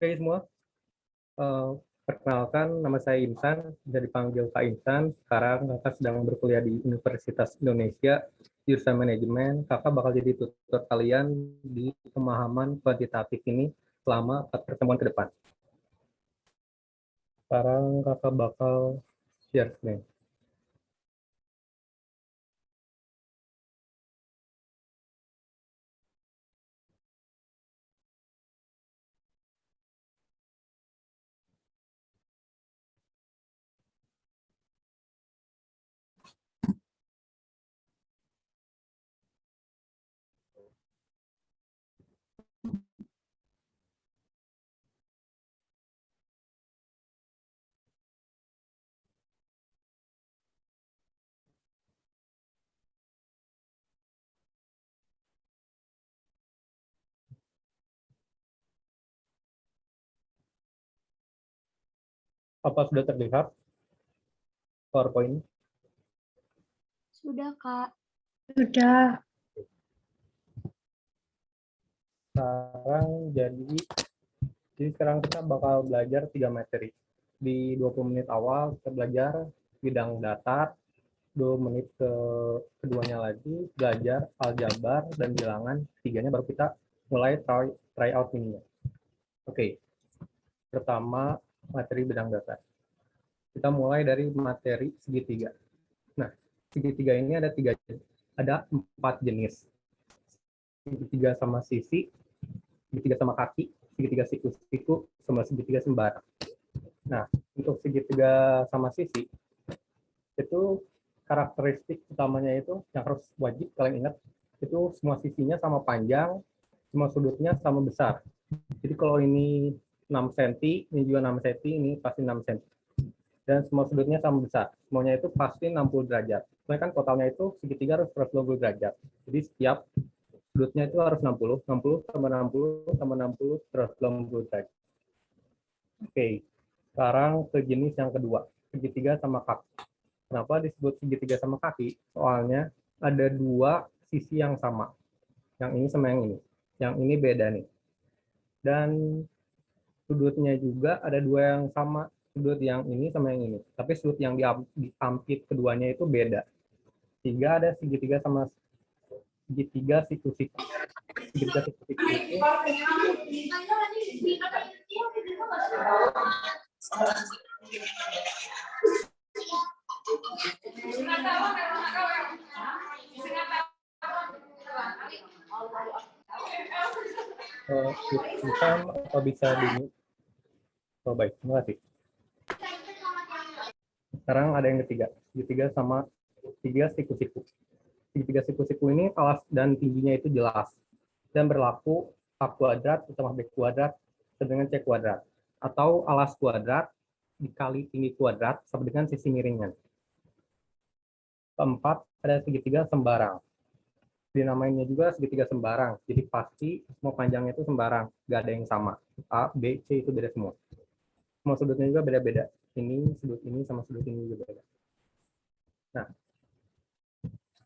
Oke semua, perkenalkan nama saya Insan, bisa dipanggil Kak Insan. Sekarang kakak sedang berkuliah di Universitas Indonesia, jurusan manajemen. Kakak bakal jadi tutor kalian di pemahaman kuantitatif ini selama 4 pertemuan ke depan. Sekarang kakak bakal share screen. Apa sudah terlihat PowerPoint? Sudah, Kak. Sudah. Sekarang kita bakal belajar 3 materi. Di 20 menit awal kita belajar bidang datar, 2 menit keduanya lagi belajar aljabar dan bilangan, tiganya baru kita mulai try out ininya. Oke, pertama materi bidang datar. Kita mulai dari materi segitiga. Nah, segitiga ini ada 4 jenis. Segitiga sama sisi, segitiga sama kaki, segitiga siku-siku, sama segitiga sembarang. Nah, untuk segitiga sama sisi, itu karakteristik utamanya itu yang harus wajib kalian ingat, itu semua sisinya sama panjang, semua sudutnya sama besar. Jadi kalau ini 6 cm, ini juga 6 cm, ini pasti 6 cm. Dan semua sudutnya sama besar. Semuanya itu pasti 60 derajat. Soalnya kan totalnya itu segitiga harus 120 derajat. Jadi setiap sudutnya itu harus 60, 60 tambah 60 tambah 60, 120 derajat. Oke, sekarang ke jenis yang kedua, segitiga sama kaki. Kenapa disebut segitiga sama kaki? Soalnya ada 2 sisi yang sama. Yang ini sama yang ini. Yang ini beda nih. Dan sudutnya juga ada 2 yang sama. Sudut yang ini sama yang ini. Tapi sudut yang diampit keduanya itu beda. Sehingga ada segitiga sama segitiga siku-siku. Segitiga siku-siku itu bisa atau bisa di oh, baik, terima kasih. Sekarang ada yang ketiga, segitiga sama segitiga siku-siku. Segitiga siku-siku ini alas dan tingginya itu jelas dan berlaku A kuadrat ditambah B kuadrat sama dengan C kuadrat, atau alas kuadrat dikali tinggi kuadrat sama dengan sisi miringnya. Keempat, ada segitiga sembarang. Dinamainya juga segitiga sembarang, jadi pasti semua panjangnya itu sembarang, nggak ada yang sama. A, B, C itu beda semua. Semua sudutnya juga beda-beda. Ini sudut ini sama sudut ini juga beda. Nah,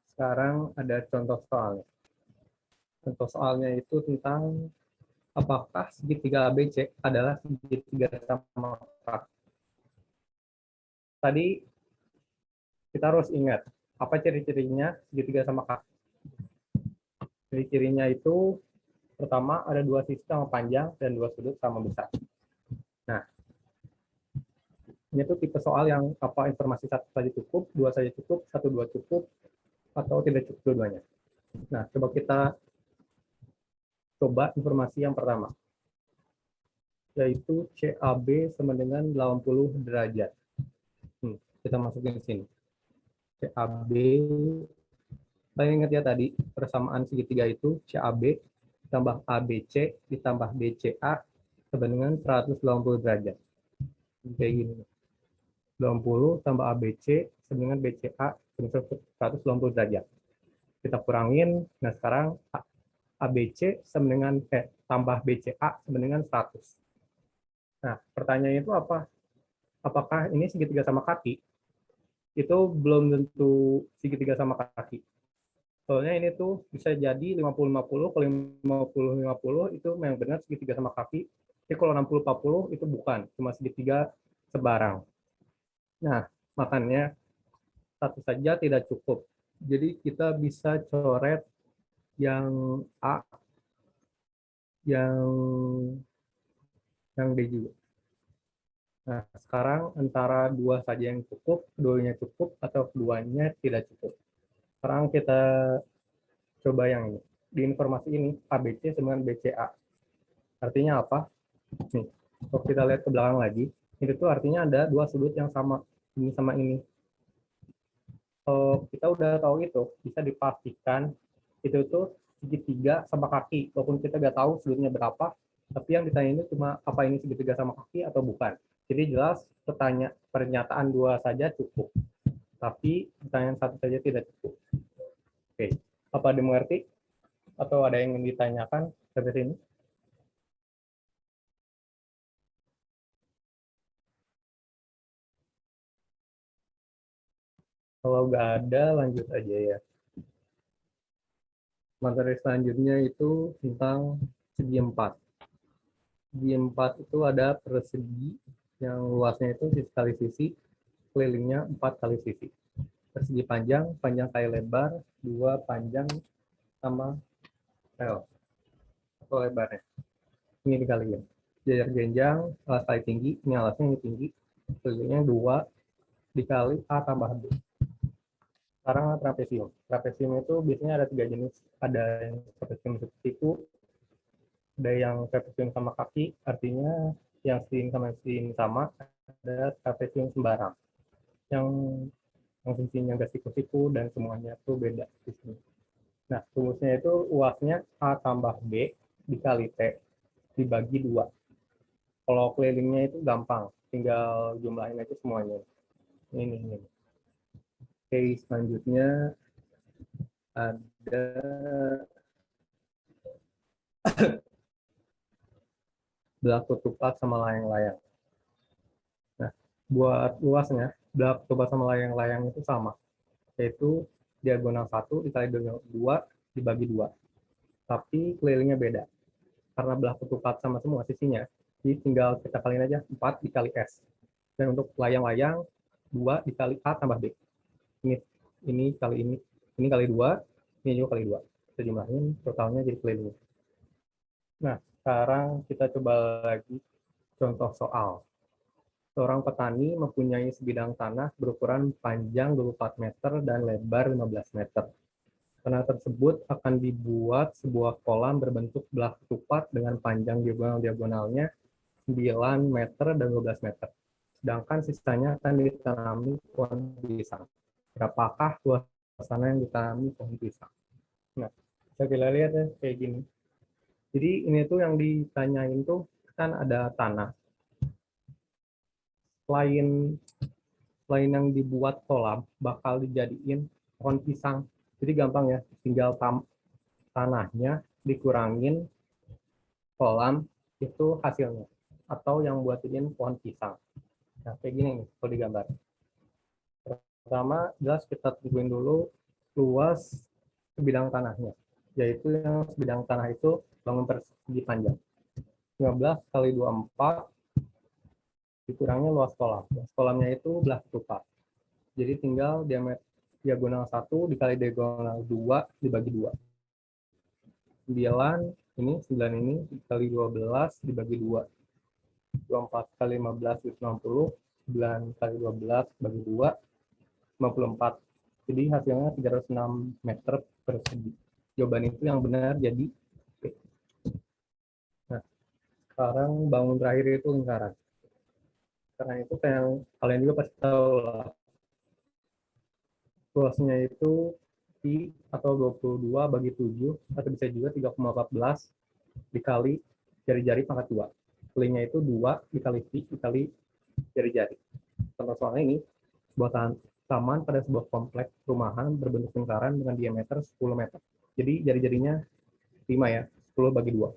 sekarang ada contoh soalnya. Contoh soalnya itu tentang apakah segitiga ABC adalah segitiga sama kaki. Tadi kita harus ingat apa ciri-cirinya segitiga sama kaki. Ciri-cirinya itu pertama ada 2 sisi sama panjang dan 2 sudut sama besar. Nah, ini tuh tipe soal yang apa informasi 1 saja cukup, 2 saja cukup, 1 2 cukup, atau tidak cukup dua-duanya. Nah, coba kita coba informasi yang pertama, yaitu CAB sama dengan 80 derajat. Kita masukin ke sini. CAB, saya ingat ya tadi, persamaan segitiga itu CAB ditambah ABC ditambah BCA sama dengan 180 derajat. Kayak gini. 80 tambah ABC sama dengan BCA sama 180 derajat. Kita kurangin, nah sekarang ABC sama dengan tambah BCA sama dengan 100. Nah, pertanyaannya itu apa? Apakah ini segitiga sama kaki? Itu belum tentu segitiga sama kaki. Soalnya ini tuh bisa jadi 50-50, kalau 50-50 itu memang benar segitiga sama kaki. Tapi kalau 60-40 itu bukan, cuma segitiga sebarang. Nah, makanya satu saja tidak cukup. Jadi kita bisa coret yang A, yang D juga. Nah, sekarang antara dua saja yang cukup, keduanya cukup, atau keduanya tidak cukup. Sekarang kita coba yang ini. Di informasi ini, ABC sama dengan BCA. Artinya apa? Nih, kalau kita lihat ke belakang lagi, itu tuh artinya ada dua sudut yang sama, ini sama ini. Kalau kita udah tahu itu, bisa dipastikan itu tuh segitiga sama kaki. Walaupun kita nggak tahu sudutnya berapa, tapi yang ditanya ini cuma apa ini segitiga sama kaki atau bukan. Jadi jelas pernyataan dua saja cukup, tapi pertanyaan satu saja tidak cukup. Oke, apa dimengerti? Atau ada yang ingin ditanyakan sampai sini? Kalau nggak ada, lanjut aja ya. Materi selanjutnya itu tentang segi 4. Segi 4 itu ada persegi yang luasnya itu sekali sisi, kelilingnya 4 kali sisi. Persegi panjang, panjang kali lebar, 2 panjang sama L atau lebarnya. Ini dikaliin. Jajar jenjang, alas kali tinggi, ini alasnya ini tinggi, kelilingnya 2 dikali A tambah B. Sekarang trapesium. Trapesium itu biasanya ada 3 jenis. Ada yang trapesium siku, ada yang trapesium sama kaki, artinya yang sin sama sin sama, ada trapesium sembarang. Yang fungsinya nggak siku-siku dan semuanya itu beda di sini. Nah, rumusnya itu luasnya A tambah B dikali T dibagi 2. Kalau kelilingnya itu gampang, tinggal jumlahin aja semuanya. Ini. Oke, selanjutnya ada belah ketupat sama layang-layang. Nah, buat luasnya, belah ketupat sama layang-layang itu sama, yaitu diagonal 1 dikali diagonal 2 dibagi 2. Tapi kelilingnya beda. Karena belah ketupat sama semua sisinya, jadi tinggal kita kaliin aja 4 dikali S. Dan untuk layang-layang 2 dikali A tambah B. Ini kali ini kali 2, ini juga kali 2. Kita jumlahin, totalnya jadi keliling. Nah, sekarang kita coba lagi contoh soal. Seorang petani mempunyai sebidang tanah berukuran panjang 24 meter dan lebar 15 meter. Tanah tersebut akan dibuat sebuah kolam berbentuk belah ketupat dengan panjang diagonalnya 9 meter dan 12 meter. Sedangkan sisanya akan ditanami pohon pisang. Berapakah luas tanah yang ditanami pohon pisang? Nah, kita lihat ya kayak gini. Jadi ini tuh yang ditanyain tuh kan ada tanah. Selain yang dibuat kolam, bakal dijadiin pohon pisang. Jadi gampang ya, tinggal tanahnya dikurangin kolam, itu hasilnya. Atau yang buatin pohon pisang. Nah, kayak gini nih, kalau digambar. Pertama, jelas kita tentuin dulu luas sebidang tanahnya. Yaitu yang sebidang tanah itu bangun persegi panjang. 15 kali 24 dikurangnya luas kolam. Luas kolamnya itu belah ketupat. Jadi tinggal diagonal 1 dikali diagonal 2 dibagi 2. 9 ini dikali 12 dibagi 2. 24 kali 15 itu 60. 9 kali 12 bagi 2, 54. Jadi hasilnya 306 meter persegi. Jawaban itu yang benar jadi B. Nah, sekarang bangun terakhir itu lingkaran. Karena itu kayak yang kalian juga pasti tahu lah. Luasnya itu pi atau 22 bagi 7 atau bisa juga 3,14 dikali jari-jari pangkat 2. Kelingnya itu 2 dikali pi dikali jari-jari. Contoh soalnya ini, sebuah taman pada sebuah kompleks perumahan berbentuk lingkaran dengan diameter 10 meter. Jadi jari-jarinya 5 ya, 10 bagi 2.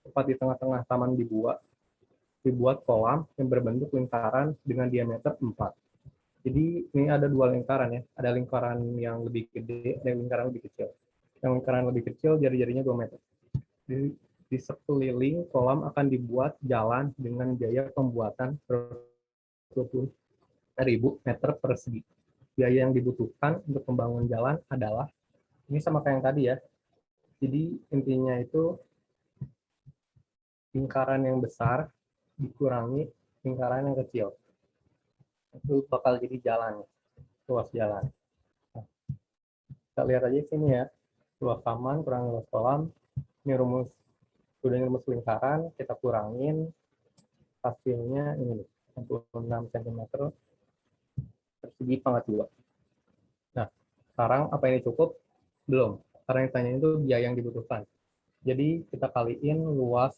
Tepat di tengah-tengah taman dibuat kolam yang berbentuk lingkaran dengan diameter 4. Jadi ini ada dua lingkaran ya, ada lingkaran yang lebih gede, ada lingkaran lebih kecil. Yang lingkaran lebih kecil jari-jarinya 2 meter. Jadi di sekeliling kolam akan dibuat jalan dengan biaya pembuatan 20.000 meter persegi. Biaya yang dibutuhkan untuk membangun jalan adalah, ini sama kayak yang tadi ya, jadi intinya itu lingkaran yang besar dikurangi lingkaran yang kecil. Itu bakal jadi jalan, luas jalan. Nah, kita lihat aja sini ya, luas taman kurangi luas kolam. Ini rumus, udah rumus lingkaran, kita kurangin, hasilnya ini 66 cm persegi pangkat 2. Nah, sekarang apa ini cukup? Belum. Karena yang tanya itu biaya yang dibutuhkan. Jadi kita kaliin luas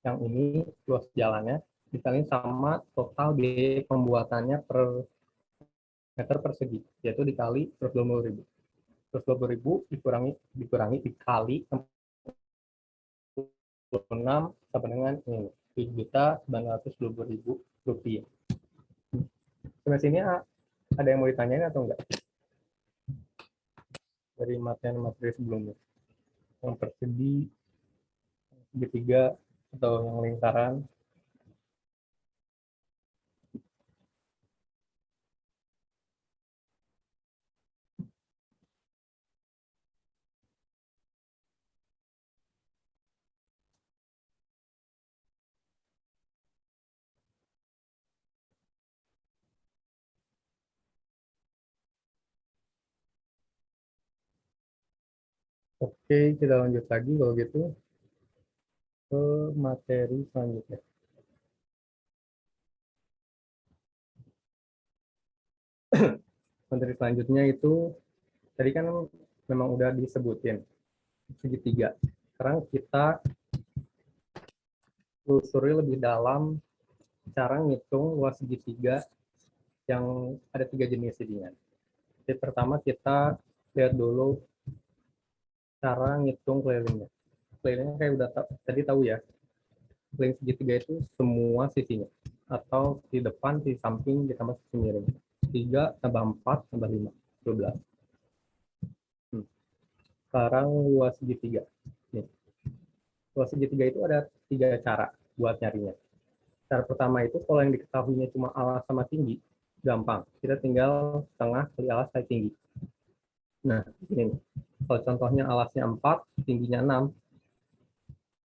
yang ini, luas jalannya, dikaliin sama total biaya pembuatannya per meter persegi, yaitu dikali 120.000. 120.000 dikurangi dikali 6 sama dengan ini, 7.920.000 rupiah. Sampai sini ada yang mau ditanyain atau enggak? Dari materi sebelumnya. Yang persegi, segitiga, atau yang lingkaran. Oke, kita lanjut lagi kalau gitu ke materi selanjutnya. Materi selanjutnya itu tadi kan memang udah disebutin segitiga. Sekarang kita telusuri lebih dalam cara ngitung luas segitiga yang ada 3 jenis jadinya. Jadi pertama kita lihat dulu cara ngitung kelilingnya. Kelilingnya kayak udah tadi tahu ya, keliling segitiga itu semua sisinya, atau di depan, di samping, ditambah sisi miring. 3 tambah 4 tambah 5, 12. Sekarang luas segitiga. Nih. Luas segitiga itu ada 3 cara buat nyarinya. Cara pertama itu kalau yang diketahuinya cuma alas sama tinggi, gampang. Kita tinggal setengah kali alas kali tinggi. Nah, ini. Kalau contohnya alasnya 4, tingginya 6,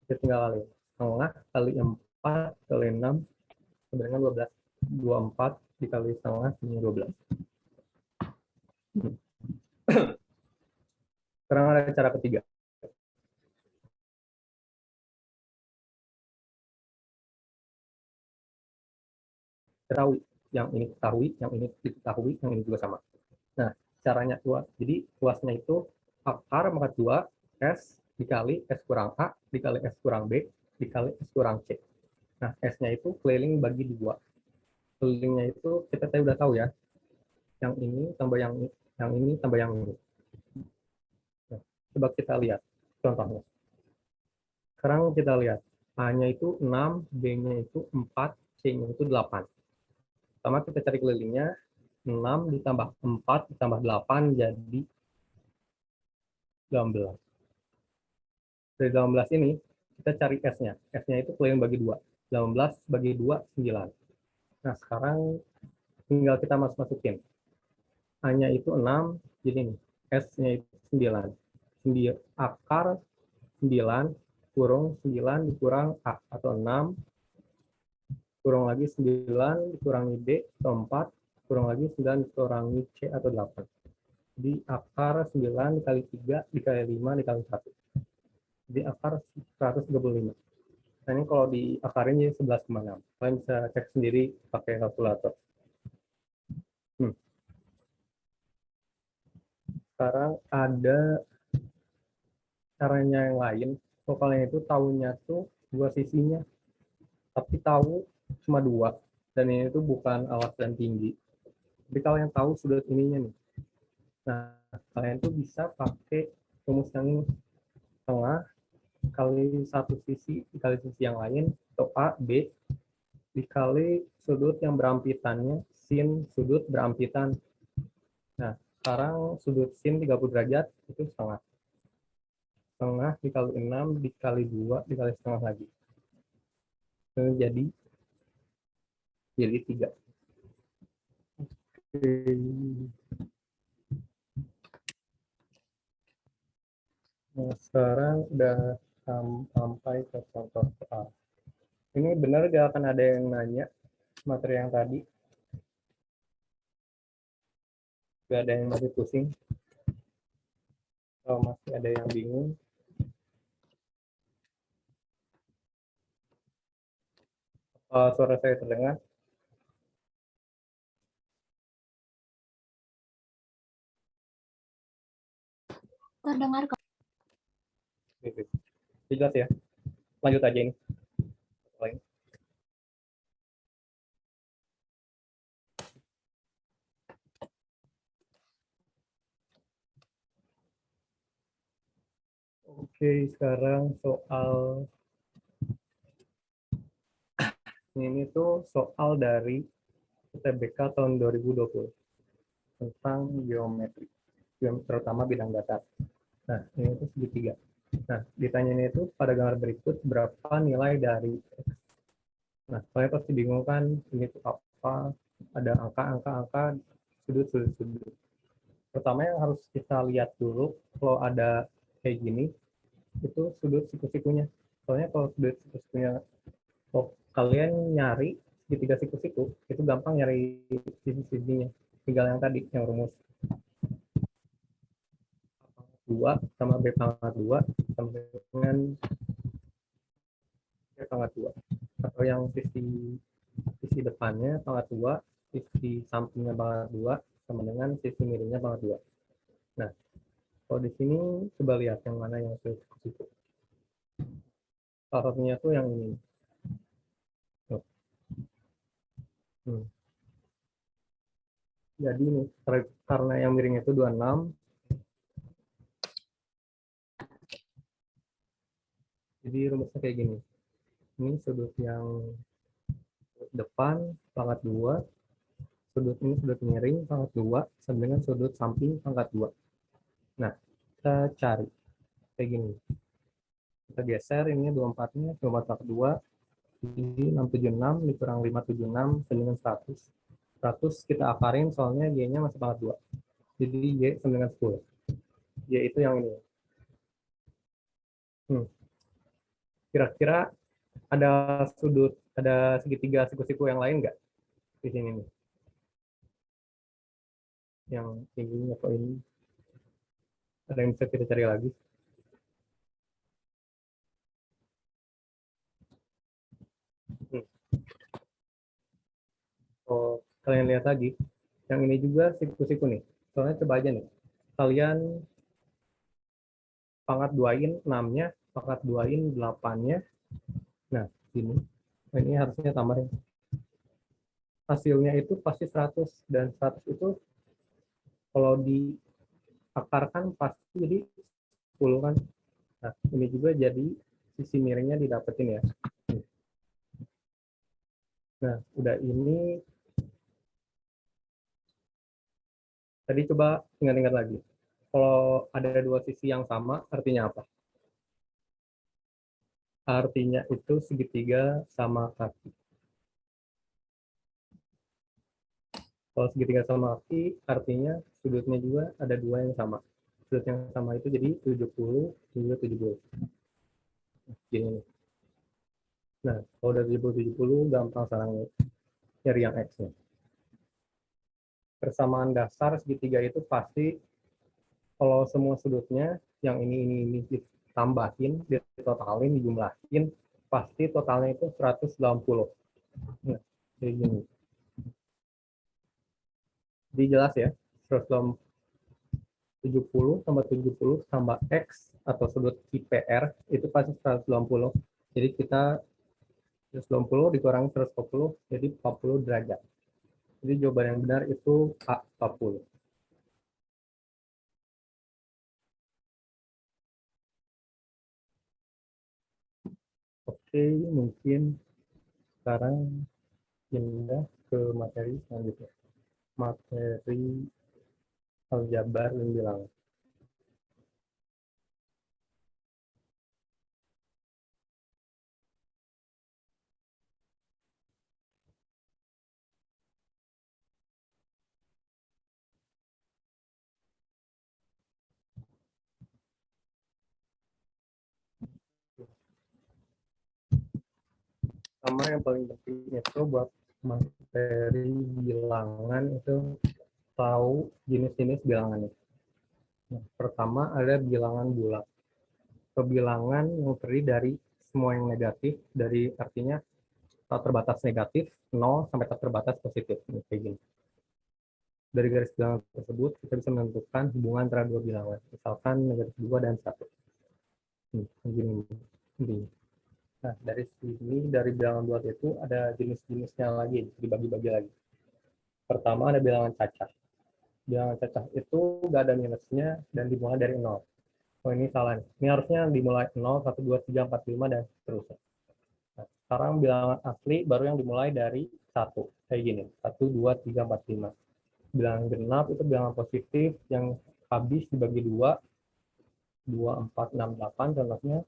kita tinggal kali setengah kali 4 kali 6 sama dengan 12. 24 dikali setengah ini 12. Sekarang ada cara ketiga. Ketahui, yang ini ketahui, yang ini diketahui, yang ini juga sama. Nah, caranya dua. Jadi luasnya itu akar pangkat 2 S dikali S kurang A dikali S kurang B dikali S kurang C. Nah, S-nya itu keliling bagi 2. Kelilingnya itu kita tadi udah tahu ya. Yang ini tambah yang ini tambah yang ini. Nah, coba kita lihat contohnya. Sekarang kita lihat A-nya itu 6, B-nya itu 4, C-nya itu 8. Pertama kita cari kelilingnya, 6 ditambah 4 ditambah 8 jadi 18. Dari 18 ini kita cari S-nya. S-nya itu keliling bagi 2. 18 bagi 2, 9. Nah, sekarang tinggal kita masukin. A-nya itu 6, jadi ini. S-nya itu 9. Akar 9 kurung 9 dikurang A, atau 6 kurang lagi 9 dikurangi B, atau 4 kurang lagi 9 dikurangi C, atau 8. Jadi akar 9 dikali 3 dikali 5 dikali 1. Jadi akar 135. Nah, ini kalau diakarin jadi 11,6. Kalian bisa cek sendiri pakai kalkulator. Sekarang ada caranya yang lain. Kalau kalian itu tahunya tuh 2 sisinya, tapi tahu cuma 2. Dan ini tuh bukan alas dan tinggi. Jadi kalian tahu sudut ininya nih. Nah, kalian tuh bisa pakai rumus yang tengah kali satu sisi dikali sisi yang lain, atau A, B dikali sudut yang berampitannya, sin sudut berampitan. Nah, sekarang sudut sin 30 derajat itu setengah. setengah dikali 6 dikali 2 dikali setengah lagi. Jadi 3. Nah, sekarang udah sampai ke contoh soal. Ini benar gak akan ada yang nanya materi yang tadi? Gak ada yang masih pusing? Kalau masih ada yang bingung? Suara saya terdengar? Terdengar kok. Gitu. Jelas ya? Lanjut aja ini. Lain. Oke, sekarang soal ini tuh soal dari UTBK tahun 2020 tentang geometri, terutama bidang datar. Nah, ini tuh segitiga. Nah, ditanyanya itu pada gambar berikut berapa nilai dari X. Nah, kalian pasti bingung kan, ini tuh apa, ada angka, sudut. Pertama yang harus kita lihat dulu, kalau ada kayak gini, itu sudut siku-sikunya. Soalnya kalau sudut siku-sikunya, kalau kalian nyari segitiga siku-siku, itu gampang nyari sisi-sisinya. Tinggal yang tadi, yang rumus 2 sama B pangkat 2 sama dengan B pangkat 2. Atau yang sisi depannya pangkat 2, sisi sampingnya pangkat 2 sama dengan sisi miringnya pangkat 2. Nah, kalau di sini coba lihat yang mana yang siku-siku. Salah satunya tuh yang ini. Hmm. Jadi nih, karena yang miring itu 26, jadi rumusnya kayak gini. Ini sudut yang depan pangkat 2, sudut ini sudut miring pangkat 2 sama dengan sudut samping pangkat 2. Nah, kita cari kayak gini. Kita geser ini 24-nya, 24 pangkat 2, jadi 676 dikurang 576 sama dengan 100. 100 kita akarin soalnya Y-nya masih pangkat 2. Jadi Y sama dengan 10. Y itu yang ini. Kira-kira ada segitiga siku-siku yang lain nggak di sini nih? Yang ini atau ini? Ada yang bisa kita cari lagi? Hmm. Oh, kalian lihat lagi, yang ini juga siku-siku nih. Soalnya coba aja nih, kalian pangkat duain 6-nya, pangkat duain 8-nya. Nah, ini harusnya tambahin. Hasilnya itu pasti 100, dan 100 itu kalau diakarkan pasti jadi 10 kan. Nah, ini juga jadi sisi miringnya didapetin ya. Nah, udah ini, tadi coba ingat-ingat lagi. Kalau ada dua sisi yang sama, artinya apa? Artinya itu segitiga sama kaki. Kalau segitiga sama kaki, artinya sudutnya juga ada dua yang sama. Sudut yang sama itu jadi 70, juga 70. Gini. Nah, kalau udah 70, 70, gampang sekarang nyari yang X-nya. Persamaan dasar segitiga itu pasti kalau semua sudutnya, yang ini ditambahin, ditotalin, dijumlahin, pasti totalnya itu 180. Nah, kayak gini. Jadi jelas ya, 170 tambah 70 tambah X atau sudut IPR itu pasti 180. Jadi kita 180 dikurangi 140, jadi 40 derajat. Jadi jawaban yang benar itu A, 40. Oke, mungkin sekarang pindah ke materi selanjutnya. Materi aljabar dan bilangan. pertama yang paling penting itu buat materi bilangan itu tahu jenis-jenis bilangannya. Nah, pertama ada bilangan bulat. Bilangan yang terdiri dari semua yang negatif, dari artinya tak terbatas negatif, 0 sampai tak terbatas positif. Ini kayak gini. Dari garis bilangan tersebut, kita bisa menentukan hubungan antara dua bilangan. Misalkan negatif 2 dan 1. Begini. Nah, dari sini, dari bilangan bulat itu ada jenis-jenisnya lagi, dibagi-bagi lagi. Pertama ada bilangan cacah. Bilangan cacah itu nggak ada minusnya dan dimulai dari 0. Oh, ini salah. Ini harusnya dimulai 0, 1, 2, 3, 4, 5, dan seterusnya. Nah, sekarang bilangan asli baru yang dimulai dari 1. Kayak gini. 1, 2, 3, 4, 5. Bilangan genap itu bilangan positif yang habis dibagi 2, 2, 4, 6, 8 contohnya.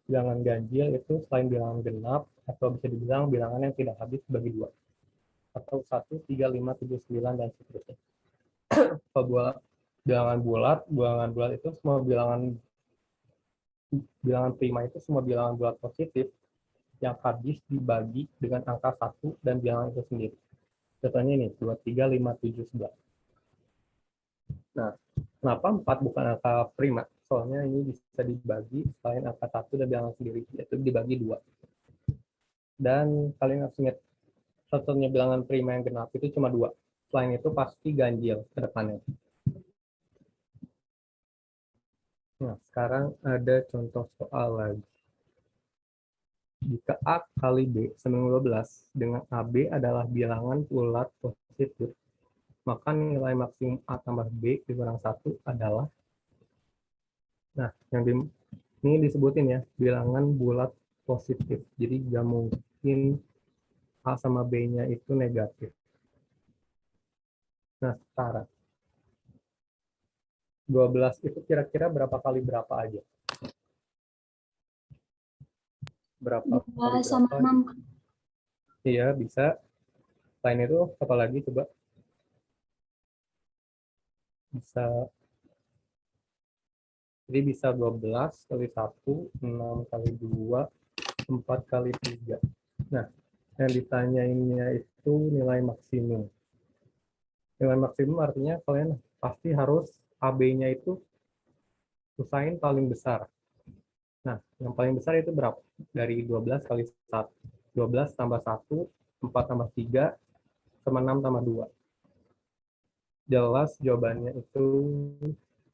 Bilangan ganjil itu selain bilangan genap, atau bisa dibilang bilangan yang tidak habis dibagi 2. Atau 1, 3, 5, 7, 9, dan seterusnya. Kalau bilangan bulat itu semua bilangan prima itu semua bilangan bulat positif yang habis dibagi dengan angka 1 dan bilangan itu sendiri. Contohnya ini, 2, 3, 5, 7, 11. Nah, kenapa 4 bukan angka prima? Soalnya ini bisa dibagi selain angka 1 dan bilangan sendiri, yaitu dibagi 2. Dan kalian harus ingat, satunya bilangan prima yang genap itu cuma 2. Selain itu pasti ganjil ke depannya. Nah, sekarang ada contoh soal lagi. Jika A kali B sama 12 dengan AB adalah bilangan bulat positif, maka nilai maksimum A tambah B dikurang 1 adalah, nah, ini disebutin ya, bilangan bulat positif. Jadi nggak mungkin A sama B-nya itu negatif. Nah, sekarang 12 itu kira-kira berapa kali berapa aja? Berapa 2 kali sama berapa? 6. Iya, bisa. Selain itu, apa lagi coba? Bisa, jadi bisa 12 kali 1, 6 kali 2, 4 kali 3. Nah, yang ditanyainnya itu nilai maksimum. Nilai maksimum artinya kalian pasti harus AB-nya itu usahain paling besar. Nah, yang paling besar itu berapa? Dari 12 kali 1. 12 tambah 1, 4 tambah 3, sama 6 tambah 2. Jelas jawabannya itu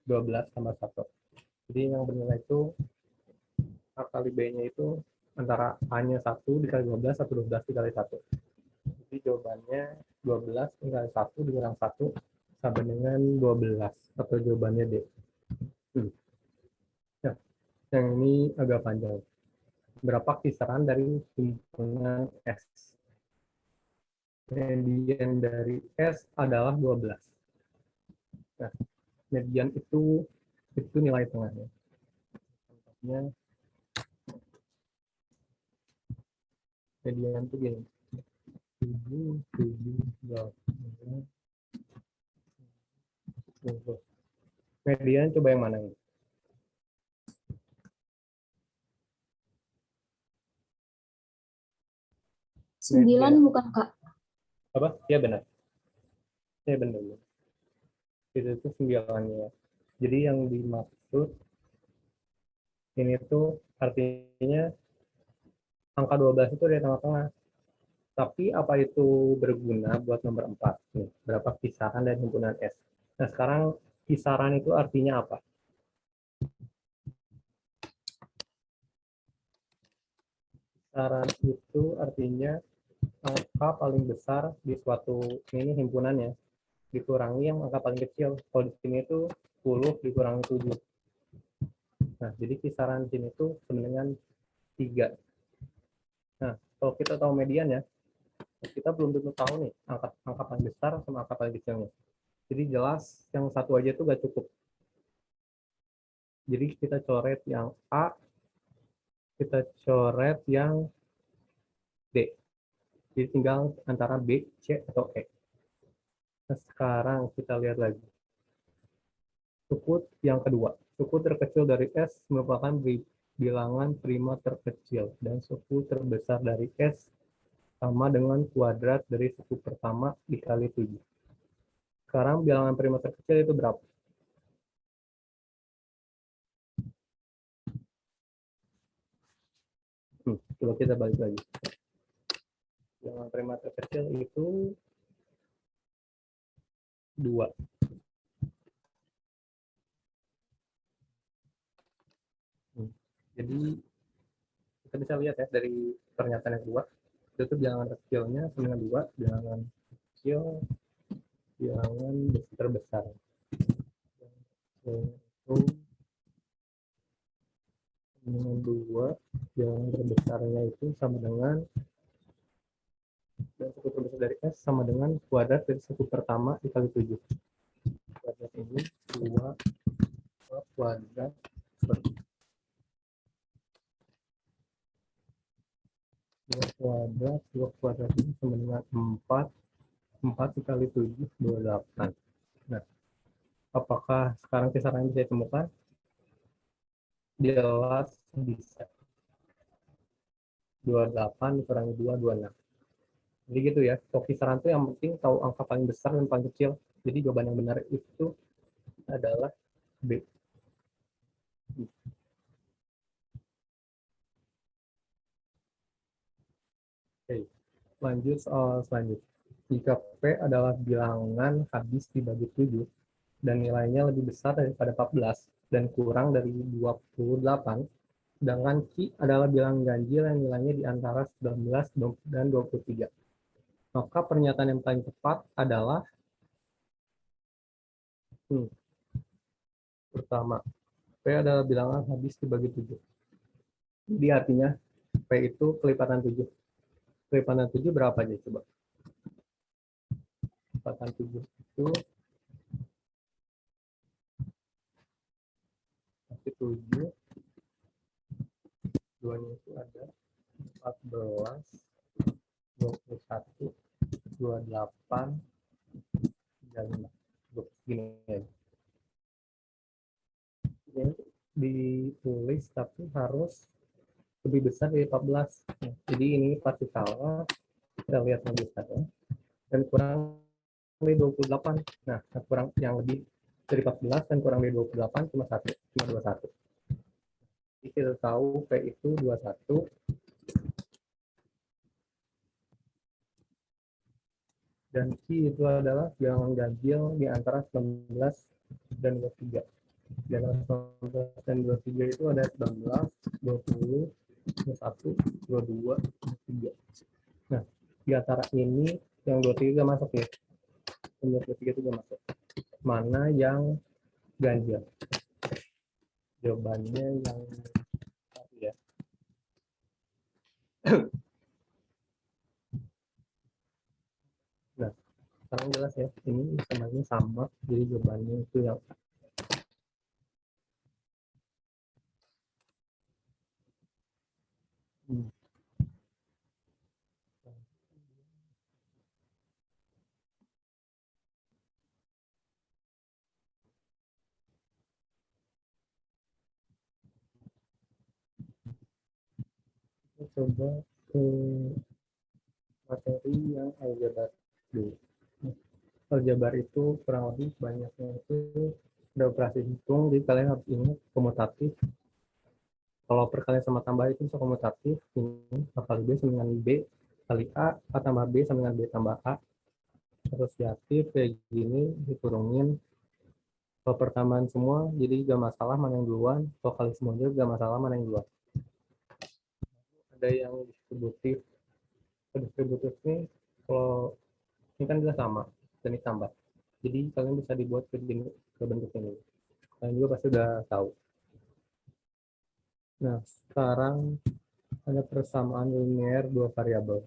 12 tambah 1. Jadi yang bernilai itu A kali B-nya itu antara A-nya 1 dikali 12 atau 12 dikali 1. Jadi jawabannya 12 dikali 1 dikurang 1 sama dengan 12 atau jawabannya D. Nah, yang ini agak panjang. Berapa kisaran dari himpunan S? Median dari S adalah 12. Nah, median itu nilai tengahnya. Contohnya median itu gini. 7, 7, 8, 10. Median coba yang mana ini? 9 bukan, Kak? Apa? Ya benar. Ya benar. Itu 9-nya. Jadi yang dimaksud ini tuh artinya angka 12 itu dari tengah-tengah. Tapi apa itu berguna buat nomor 4? Nih, berapa kisaran dan himpunan S? Nah, sekarang kisaran itu artinya apa? Kisaran itu artinya angka paling besar di suatu ini himpunannya dikurangi yang angka paling kecil. Kalau di sini itu 10 dikurangi 7. Nah, jadi kisaran di sini itu sama dengan 3. Nah, kalau kita tahu median ya, kita belum tentu tahu nih angka paling besar sama angka paling kecilnya. Jadi jelas yang satu aja itu gak cukup. Jadi kita coret yang A, kita coret yang D. Jadi tinggal antara B, C, atau E. Nah, sekarang kita lihat lagi. Suku yang kedua. Suku terkecil dari S merupakan bilangan prima terkecil. Dan suku terbesar dari S sama dengan kuadrat dari suku pertama dikali 7. Sekarang bilangan prima terkecil itu berapa? Coba kita balik lagi. Bilangan prima terkecil itu 2. Jadi kita bisa lihat ya dari pernyataan yang kedua, itu bilangan kecilnya sama dengan 2, bilangan kecil, bilangan terbesar. Itu dengan 2, bilangan terbesarnya itu sama dengan, dan suku terbesar dari S sama dengan kuadrat dari suku pertama dikali 7. Kuadrat ini 2 kuadrat per 2 kuadrat ini sama dengan 4 dikali 7, 28. Nah, apakah sekarang kisaran yang bisa ditemukan? Jelas bisa. 28 dikurangi 2, 26. Jadi gitu ya, kalau kisaran itu yang penting tahu angka paling besar dan paling kecil. Jadi jawaban yang benar itu adalah B. Oke, lanjut soal selanjutnya. Jika P adalah bilangan habis dibagi 7 dan nilainya lebih besar daripada 14 dan kurang dari 28, sedangkan Q adalah bilangan ganjil yang nilainya di antara 19 dan 23. Maka pernyataan yang paling tepat adalah pertama, P adalah bilangan habis dibagi 7. Jadi artinya P itu kelipatan 7. Kelipatan 7 berapa aja coba? Kelipatan 7 itu pasti 7. 2-nya itu ada 14, 21, 28, 35. Gini ya. Ini ditulis tapi harus lebih besar dari 14. Jadi ini pasti salah. Kita lihat yang besarnya. Dan kurang dari 28. Nah, kurang yang lebih dari 14 dan kurang dari 28 cuma 21. Jadi kita tahu P itu 21. Dan Q itu adalah bilangan ganjil di antara 19 dan 23. Di antara 19 dan 23 itu ada 19, 20, 21, 22, 23. Nah, di antara ini yang 23 masuk ya. Yang 23 itu masuk. Mana yang ganjil? Jawabannya yang satu ya. Nah, sekarang jelas ya. Ini semuanya sama. Jadi jawabannya itu yang coba ke materi yang aljabar dulu. Aljabar itu kurang lebih banyaknya itu ada operasi hitung, jadi kalian harus ingat komutatif. Kalau perkalian sama tambah itu bisa komutatif, ini A kali B sama dengan B kali A tambah B sama dengan B tambah A. Asosiatif kayak gini dikurungin. Kalau pertambahan semua, jadi gak masalah mana yang duluan. Kalau kali semua juga gak masalah mana yang duluan. Ada yang distributif. Distributif ini kalau ini kan juga sama dan ditambah. Jadi kalian bisa dibuat ke bentuk ini. Kalian juga pasti udah tahu. Nah, sekarang ada persamaan linear dua variabel.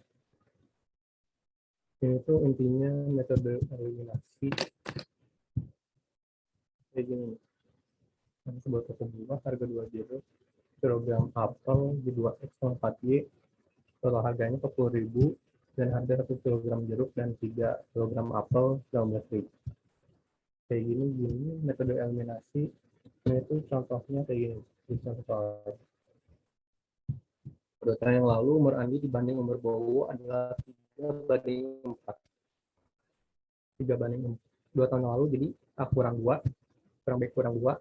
Ini tuh intinya metode eliminasi kayak gini. Ada sebuah toko buah harga 2 jeruk, kilogram apel di 2x 4y, total harganya 40.000 dan harga 1 kilogram jeruk dan 3 kilogram apel 19.000. Kayak gini metode eliminasi. Ini tuh contohnya kayak gini. Bisa soal 2 tahun yang lalu umur Andi dibanding umur Bowo adalah 3:4. 3:4. 2 tahun yang lalu, jadi A kurang 2, kurang B kurang 2,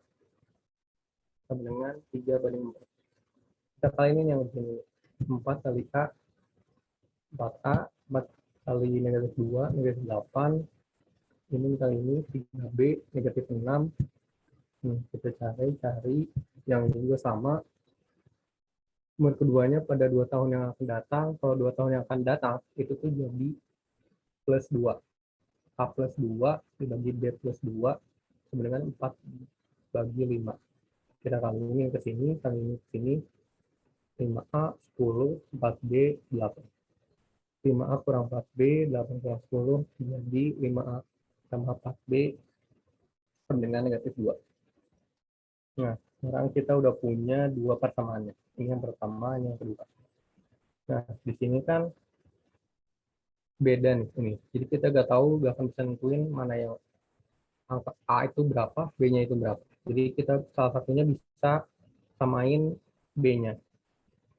sama dengan 3:4. Kita kali ini yang begini. 4 kali A, 4A, 4 kali negatif 2, negatif 8. Ini kali ini 3B, negatif 6. Kita cari yang ini juga sama. Umur keduanya pada 2 tahun yang akan datang. Kalau 2 tahun yang akan datang, itu tuh jadi plus 2. A plus 2 dibagi B plus 2 sama dengan 4/5. Kita kali ini ke sini, kali ini ke sini. 5A 10, 4B 8. 5A kurang 4B, 8 kurang 10, jadi 5A tambah 4B sama dengan negatif 2. Nah, sekarang kita udah punya 2 persamaannya. Ini yang pertama, ini yang kedua. Nah, di sini kan beda nih ini. Jadi kita nggak tahu, nggak akan bisa nentuin mana yang angka A itu berapa, B-nya itu berapa. Jadi kita salah satunya bisa samain B-nya.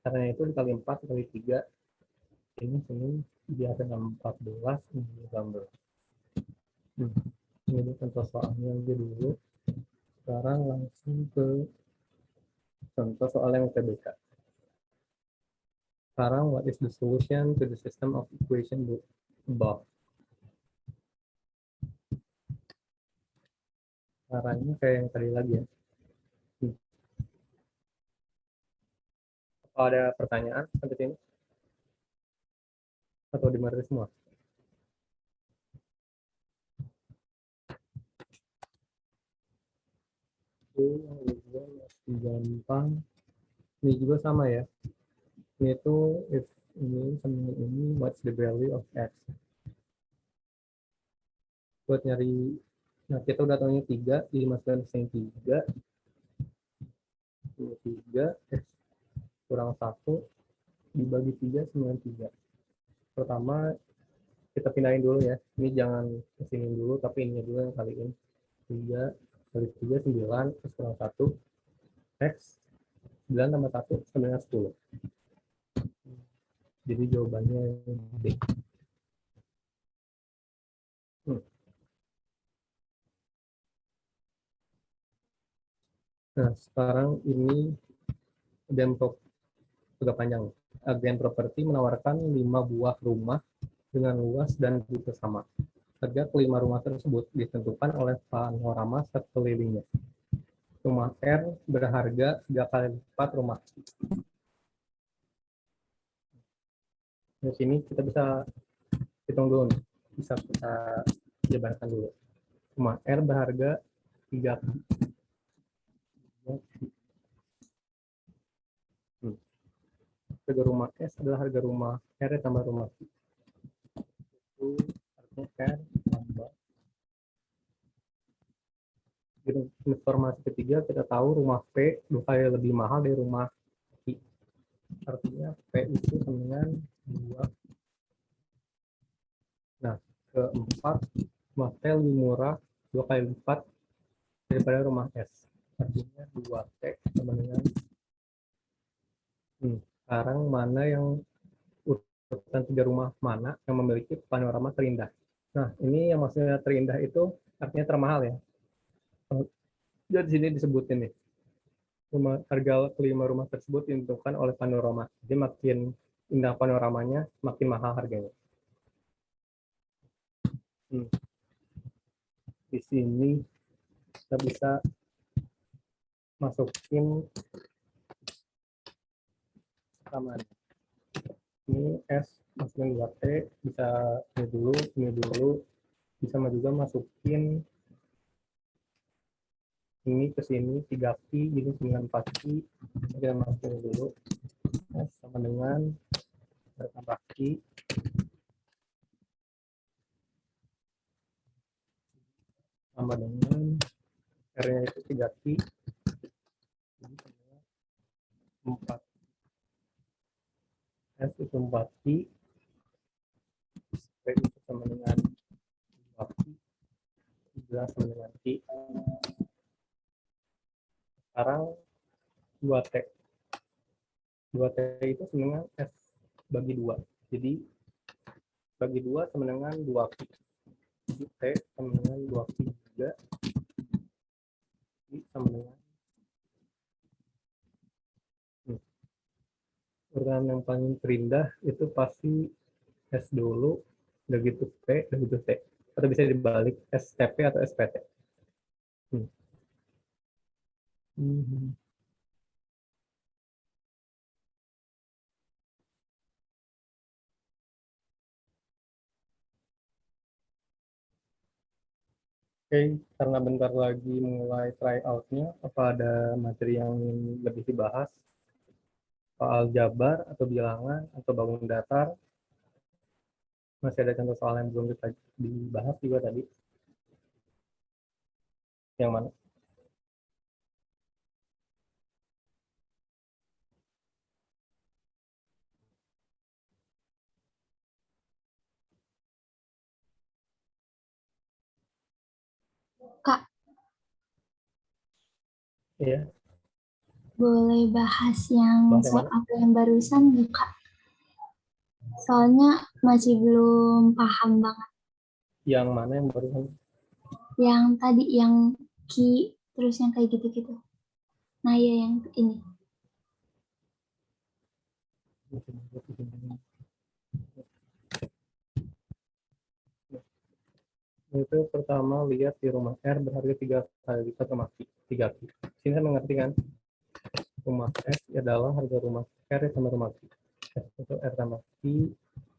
Karena itu dikali 4, dikali 3, ini biar dengan 14, ini 18. Ini contoh soalnya aja dulu. Sekarang langsung ke contoh soal yang UTBK. Sekarang, what is the solution to the system of equation above? Caranya kayak yang tadi lagi ya. Kalau ada pertanyaan sampai sini? Atau dimengerti semua? Yang kedua masih gampang. Ini juga sama ya. Ini tuh if ini sama ini, what's the value of x? Buat nyari, nah kita udah tahu ini 3, jadi masukkan sini 3. Ini 3, x kurang 1, dibagi 3 sama 3. Pertama, kita pindahin dulu ya. Ini jangan ke sini dulu, tapi ini dulu yang kaliin. 3 kali 3, 9, x kurang 1. X, 9 tambah 1, sama dengan 10. Jadi jawabannya B. Nah, sekarang ini dan agak panjang. Agen properti menawarkan 5 buah rumah dengan luas dan tipe sama. Harga kelima rumah tersebut ditentukan oleh panorama sekelilingnya. Rumah R berharga 3 kali lipat rumah. Di sini kita bisa hitung dulu nih. Bisa kita jabarkan dulu. Rumah R berharga 3 kali. Harga rumah S adalah harga rumah R tambah rumah Q. Itu artinya R tambah. Informasi ketiga, kita tahu rumah P 2 kali lebih mahal dari rumah Q. Artinya P itu sama dengan 2. Nah, keempat, rumah P lebih murah 2 kali lipat daripada rumah S. Artinya 2T sama dengan sekarang mana yang urutan 3 rumah mana yang memiliki panorama terindah. Nah, ini yang maksudnya terindah itu artinya termahal ya. Jadi di sini disebutin nih. Harga kelima rumah tersebut ditentukan oleh panorama. Jadi makin indah panoramanya, makin mahal harganya. Di sini kita bisa masukin sama ini S masukin 2T, bisa ini dulu, bisa juga masukin ini ke sini 3Q, jadi 94Q. Kita masukin dulu S sama dengan tambah Q sama dengan R-nya itu 3Q, 4 S itu 4Q, P itu sama dengan 2Q, 11 sama dengan Q. Sekarang 2T. 2T itu sama dengan S bagi 2. Jadi bagi 2 sama dengan 2Q. Jadi T sama dengan 2Q juga. Jadi sama dengan urutan yang paling terindah itu pasti S dulu, udah gitu P, udah gitu T. Atau bisa dibalik STP atau SPT. Hmm. Hmm. Oke, karena bentar lagi mulai tryout-nya, apa ada materi yang lebih dibahas? Soal jabar atau bilangan atau bangun datar? Masih ada contoh soal yang belum dibahas juga tadi. Yang mana? Kak, Iya, boleh bahas yang bahas yang soal mana? apa yang barusan nggak, Kak? Soalnya masih belum paham banget. Yang mana yang barusan? Yang tadi, yang ki, terus yang kayak gitu-gitu. Nah, ya yang ini. Itu pertama lihat di rumah R berharga 3 kali lipat rumah Q. 3Q. Sini kan mengerti kan? Rumah S adalah harga rumah R sama rumah Q. S itu R tambah Q,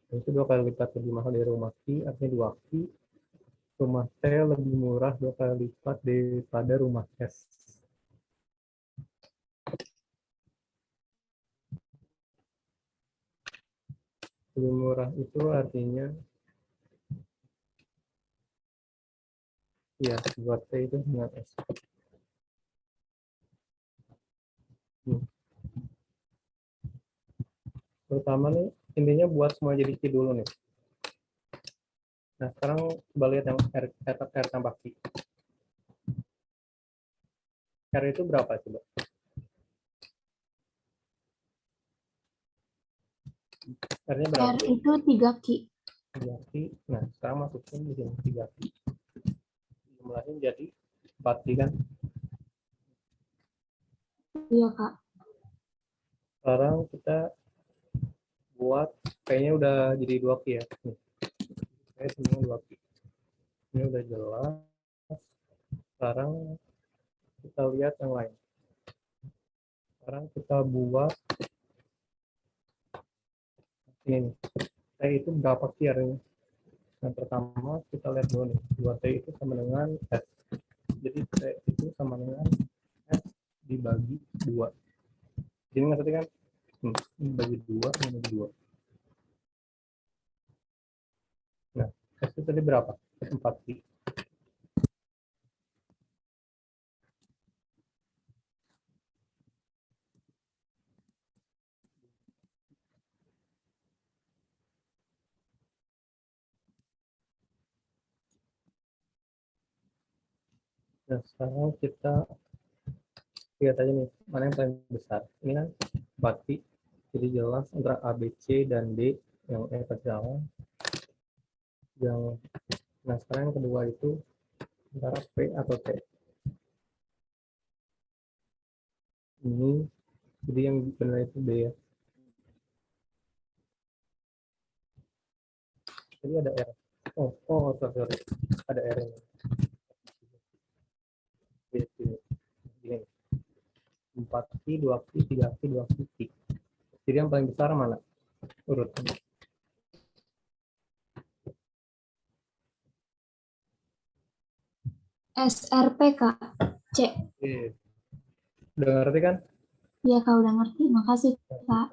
itu 2 kali lipat lebih mahal dari rumah Q, artinya 2Q. Rumah T lebih murah 2 kali lipat daripada rumah S. Lebih murah itu artinya ya buat T itu dengan S. Hmm. Pertama nih intinya buat semua jadi Q dulu nih. Nah sekarang coba lihat yang R tambah Q. R itu berapa coba? R-nya berapa? R itu 3 ki. 3Q. Nah sekarang masukin di sini 3Q. Jumlahnya jadi 4Q kan. Iya, Kak. Sekarang kita buat kayaknya udah jadi 2Q ya. Nih, saya semua 2Q. Ini udah jelas. Sekarang kita lihat yang lain. Sekarang kita buat ini nih. T itu berapa kiarnya? Yang pertama kita lihat dulu nih. 2T itu sama dengan S. Jadi T itu sama dengan S dibagi 2. Jadi ngerti kan? Ini bagi 2, ini bagi 2. Nah, S itu tadi berapa? 4Q. Nah, sekarang kita lihat aja nih, mana yang paling besar. Ini kan 4Q. Jadi jelas antara A, B, C, dan D yang E terjalan. Yang, nah sekarang yang kedua itu antara P atau T. Ini, jadi yang benar itu B ya. Jadi ada R. Sorry. Ada R ini. Gini, 4Q, 2Q, 3Q, 2Q, Q. Jadi yang paling besar mana? Urutannya. SRP, Kak. C. Oke. Udah ngerti kan? Iya, Kak, udah ngerti. Makasih, Kak.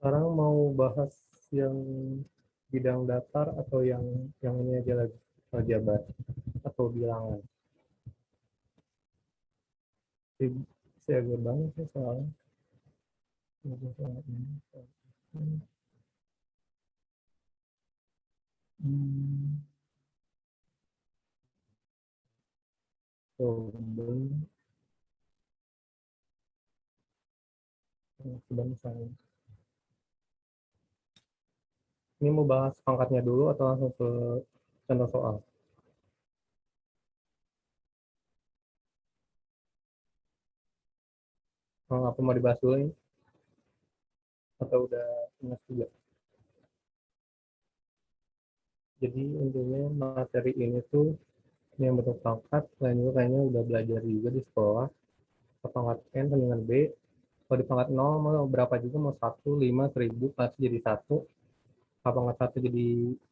Sekarang mau bahas yang bidang datar atau yang ini aja lagi, aljabar atau bilangan. Saya agak banget sih soalnya. Hmm. Coba Sudah misalnya. Ini mau bahas pangkatnya dulu atau langsung ke contoh soal? Apa mau dibahas dulu ini? Atau udah ingat juga? Jadi intinya materi ini tuh yang bentuk pangkat, lain juga kayaknya udah belajar juga di sekolah. Pangkat N dengan B, kalau di pangkat 0 mau berapa juga, mau 1, 5, 1000 pasti jadi 1. Pangkat 1 jadi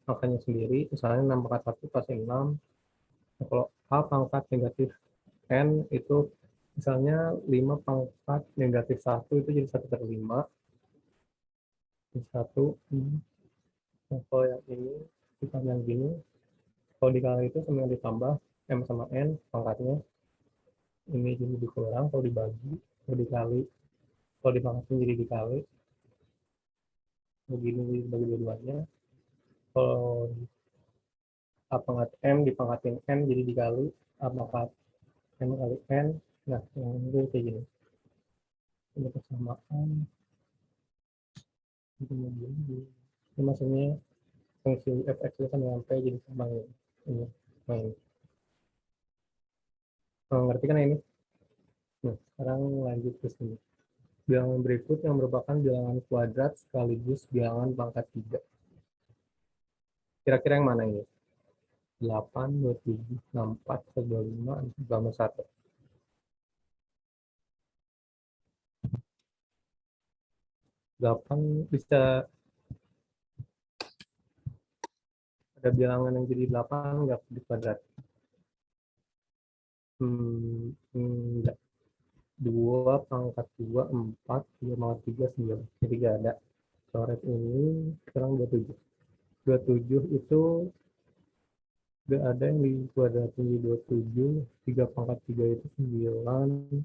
angkanya sendiri, misalnya 6 pangkat 1 pasti 6. Nah, kalau A pangkat negatif N itu misalnya 5 pangkat negatif 1 itu jadi 1 per 5. Jadi 1. Nah, kalau yang ini, sifat yang gini, kalau dikali itu sama yang ditambah, M sama N pangkatnya, ini jadi dikurang, kalau dibagi, kalau dikali, kalau dipangkatin jadi dikali, begini bagi dua-duanya. Kalau A pangkat M dipangkatin N jadi dikali A pangkat M kali N. Nah, yang ini kayak gini. Ini persamaan. Ini maksudnya fungsi fx itu kan sampai jadi sama ini. Nah, ini. Nah, ngerti kan ini? Nah, sekarang lanjut ke sini. Bilangan berikut yang merupakan bilangan kuadrat sekaligus bilangan pangkat 3. Kira-kira yang mana ini? 8, 27, 64, 25, 21. 8 bisa ada bilangan yang jadi 8 nggak di kuadrat? Enggak. 2 pangkat 2, 4, 3 pangkat 3, 9. Jadi nggak ada. Coret ini sekarang 27. 27 itu nggak ada yang di kuadratin di 27. 3 pangkat 3 itu 9.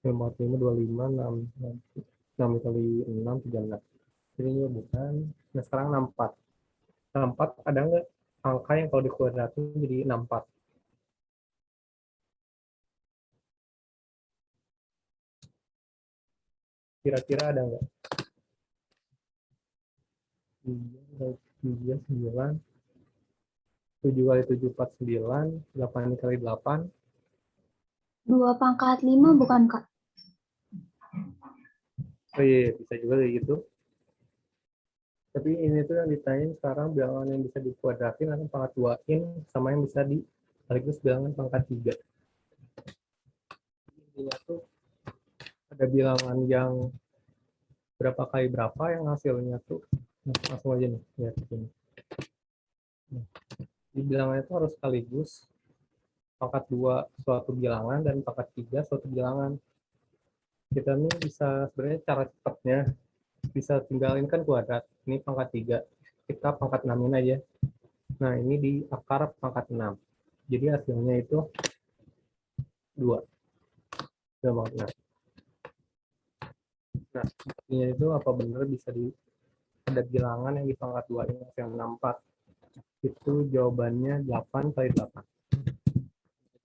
5 pangkat 5, 25, 6. 6 kali 6, 36. Jadi ini bukan. Nah sekarang 64. 64 ada nggak angka yang kalau dikuadratin jadi 64? Kira-kira ada nggak? 3, 9, 7 kali 7, 49, 8 kali 8. 2 pangkat 5 bukan, Kak? Oh iya, bisa juga kayak gitu. Tapi ini tuh yang ditanyain sekarang bilangan yang bisa dikuadratin atau pangkat 2-in sama yang bisa di sekaligus bilangan pangkat 3. Intinya tuh ada bilangan yang berapa kali berapa yang hasilnya tuh. Nah, langsung aja nih, lihat ini. Nah, di bilangan itu harus sekaligus pangkat 2 suatu bilangan dan pangkat 3 suatu bilangan. Kita nih bisa sebenarnya cara cepatnya bisa tinggalin kan kuadrat. Ini pangkat 3. Kita pangkat 6-in aja. Nah, ini di akar pangkat 6. Jadi hasilnya itu 2. 2 pangkat 6. Nah, ini itu apa benar bisa di ada bilangan yang di pangkat 2 ini yang 64. Itu jawabannya 8 kali 8.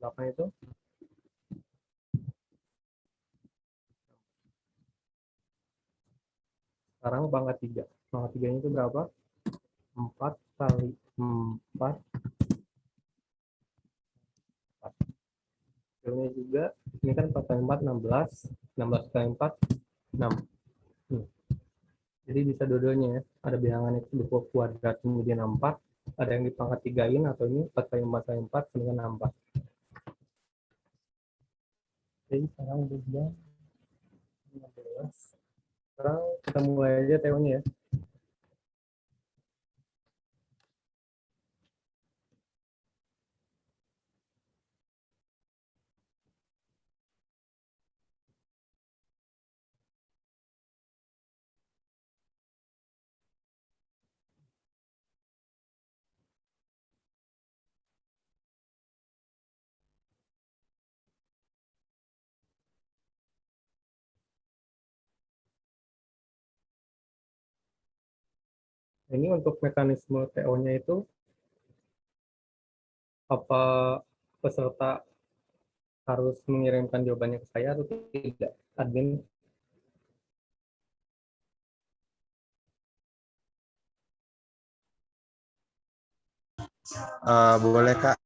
8 itu sekarang pangkat 3. Pangkat 3 itu berapa? 4 kali 4. Hasilnya juga ini kan 4 kali 4 16. 16 kali 4 6. Jadi bisa dua-duanya ya. Ada bilangan itu berupa kuadrat kemudian 64. Ada yang di pangkat 3-in atau ini 4 kali 4 kali 4 sama dengan 64. Jadi sekarang udah jam 15. Sekarang kita mulai aja teorinya ya. Ini untuk mekanisme TO-nya itu apa peserta harus mengirimkan jawabannya ke saya atau tidak? Admin Boleh Kak.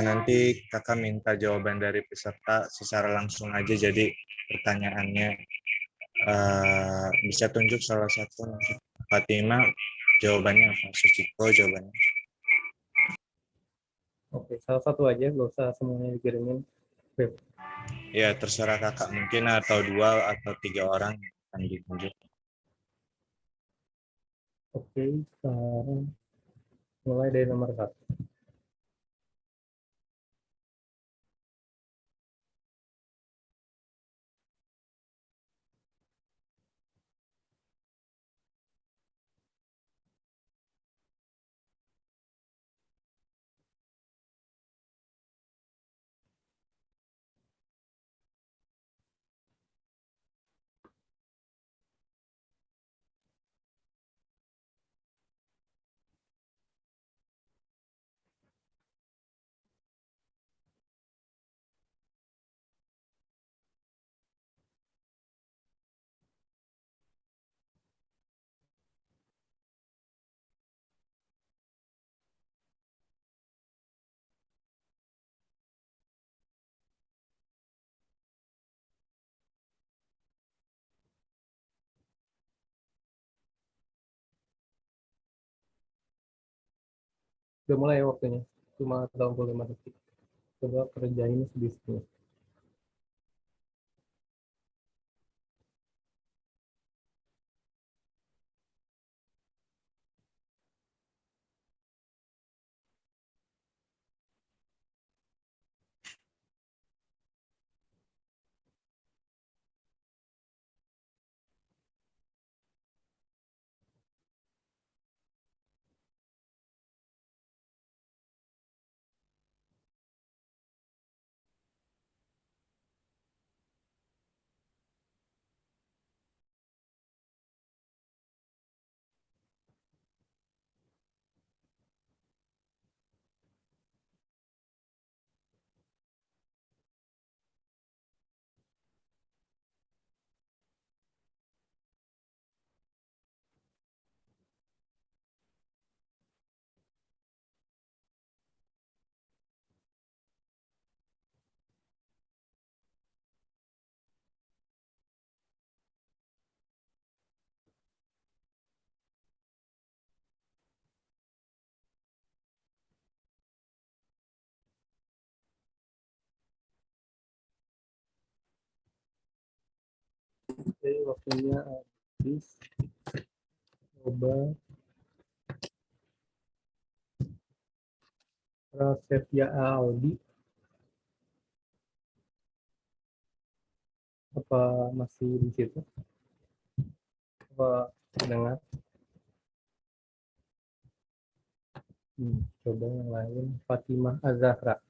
Nanti Kakak minta jawaban dari peserta secara langsung aja. Jadi pertanyaannya bisa tunjuk salah satu. Fatima jawabannya apa? Suciko jawabannya. Oke, salah satu aja, nggak usah semuanya dikirimin. Oke, Ya terserah Kakak. Mungkin atau 2 atau 3 orang akan ditunjuk. oke, sekarang mulai dari nomor 1. Udah mulai ya waktunya, cuma 85 detik. Coba kerjain sedikit. Oke, waktunya habis. Coba Prasetya Aldi, apa masih di situ? Apa dengar? Coba yang lain. Fatimah Azahra.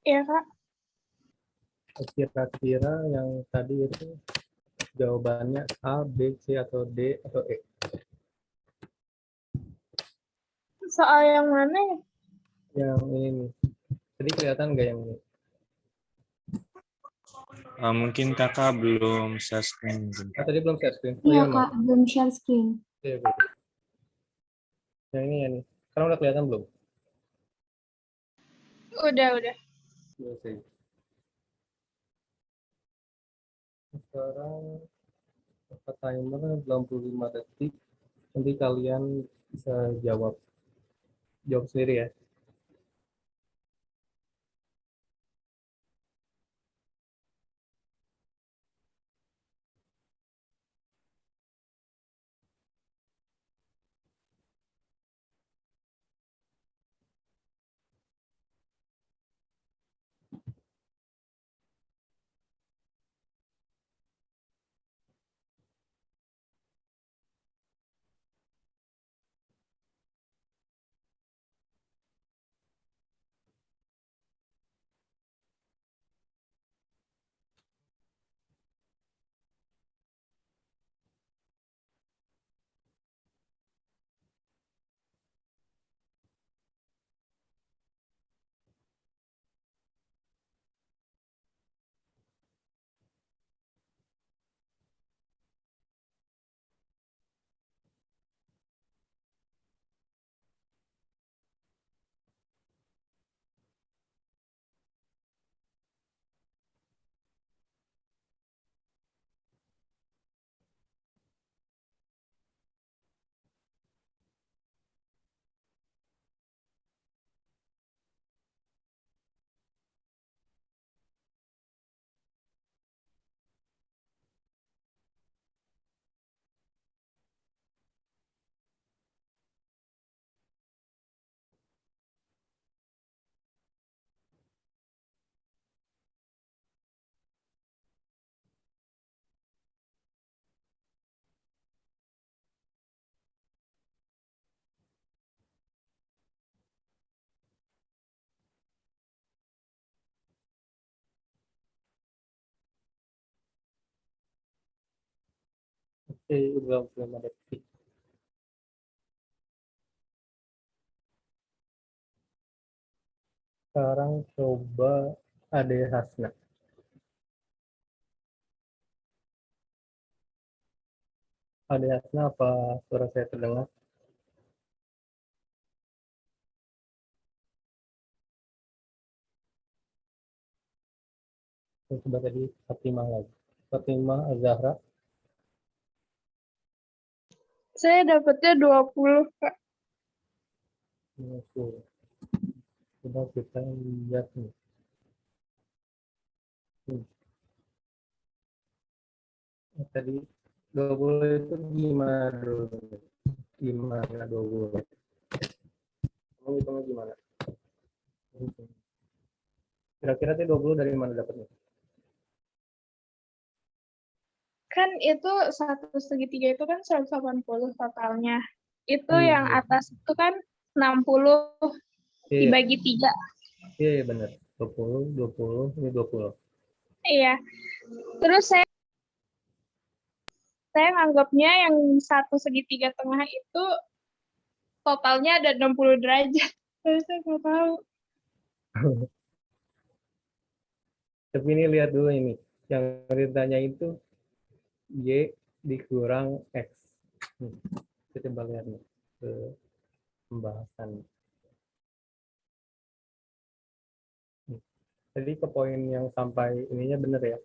Iya, Kak. Kira-kira yang tadi itu jawabannya A, B, C, atau D, atau E? Soal yang mana ya? Yang ini nih. Tadi kelihatan nggak yang ini? Mungkin Kakak belum share screen. Tadi belum share screen. Iya, maaf. Kak, belum share screen. Oke, oke. Yang ini ya nih. Sekarang udah kelihatan belum? Udah. Oke. Sekarang timer 65 detik. Nanti kalian bisa jawab sendiri ya. 25 detik. Sekarang coba Ade Hasna. Ade Hasna, apa suara saya terdengar? Coba tadi Fatimah lagi. Fatimah Azahra. Saya dapatnya 20, Kak. Oke. Coba kita lihat nih. Hmm. Tadi 20 itu gimana dulu? Gimana 20? Kamu hitungnya gimana? Kira-kira tuh 20 dari mana dapatnya? Kan itu satu segitiga itu kan 180 totalnya. Itu yang Iya. atas itu kan 60 Iya, dibagi 3. iya benar. 20, 20, ini 20. Iya. Terus saya nganggapnya yang satu segitiga tengah itu totalnya ada 60 derajat. Terus saya nggak tahu. Tapi ini lihat dulu ini. Yang ditanya itu Y dikurang X. Kita coba lihat nih ke pembahasan. Jadi ke poin yang sampai ininya bener ya.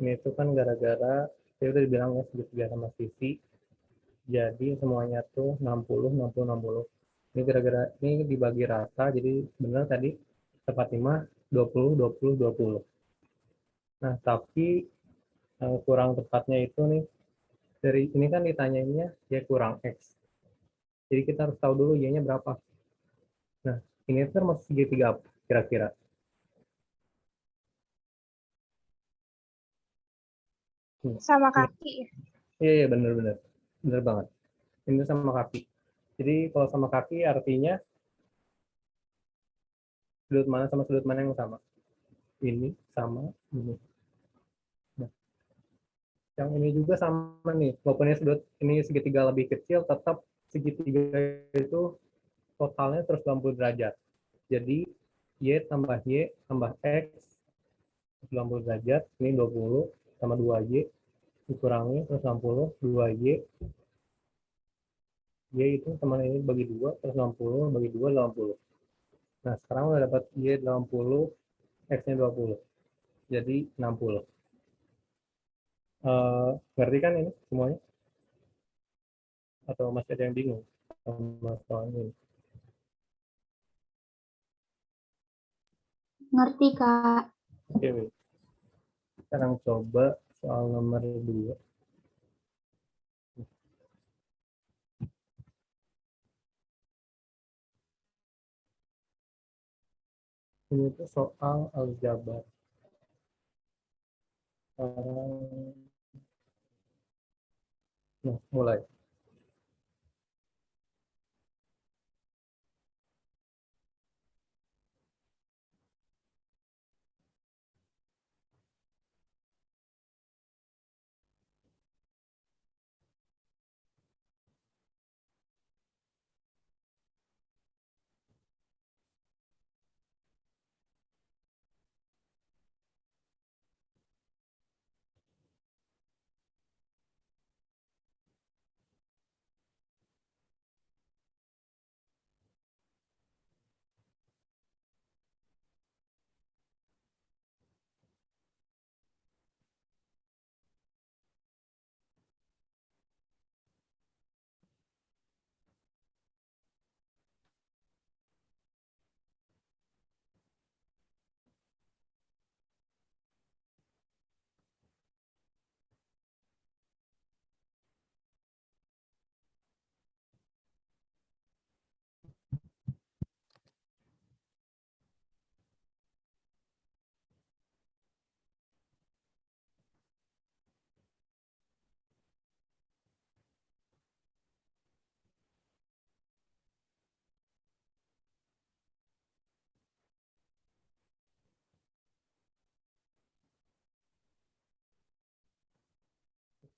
Ini itu kan gara-gara saya udah dibilang ya segitiga sama sisi. Jadi semuanya tuh 60, 60, 60. Ini gara-gara ini dibagi rata. Jadi benar tadi tepat 5, 20, 20, 20. Nah, tapi yang kurang tepatnya itu nih, dari ini kan ditanyainnya Y kurang X. Jadi kita harus tahu dulu Y-nya berapa. Nah, ini tuh termasuk segitiga apa kira-kira? Sama Ini, kaki. iya, iya bener-bener. Bener banget. Ini sama kaki. Jadi kalau sama kaki artinya sudut mana sama sudut mana yang sama. Ini sama ini. Nah, yang ini juga sama nih. Walaupun ini segitiga lebih kecil, tetap segitiga itu totalnya 180 derajat. Jadi Y tambah X 180 derajat. Ini 20 sama 2Y dikurangi 160 2Y. Y itu teman ini bagi 2, 160 bagi 2, 80. Nah, sekarang udah dapat Y 80, X-nya 20. Jadi 60. Ngerti kan ini semuanya? Atau masih ada yang bingung sama soal ini? Ngerti, Kak. Oke, sekarang coba soal nomor 2. Ini tuh soal aljabar. Sekarang, nah, mulai.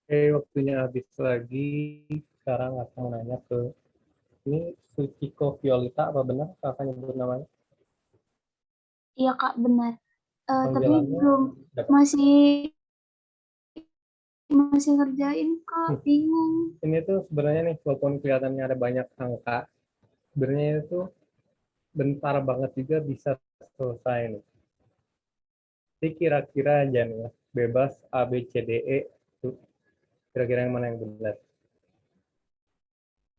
Waktunya habis lagi. Sekarang akan nanya ke ini Suciko Violita, apa benar kakak nyebut namanya? Iya Kak, benar. Tapi Panggilannya belum, berapa? masih masih ngerjain Kak, bingung. Ini tuh sebenarnya nih, walaupun kelihatannya ada banyak angka, sebenarnya itu bentar banget juga bisa selesai nih. Jadi kira-kira aja nih ya, bebas A, B, C, D, E, tuh kira-kira yang mana yang benar?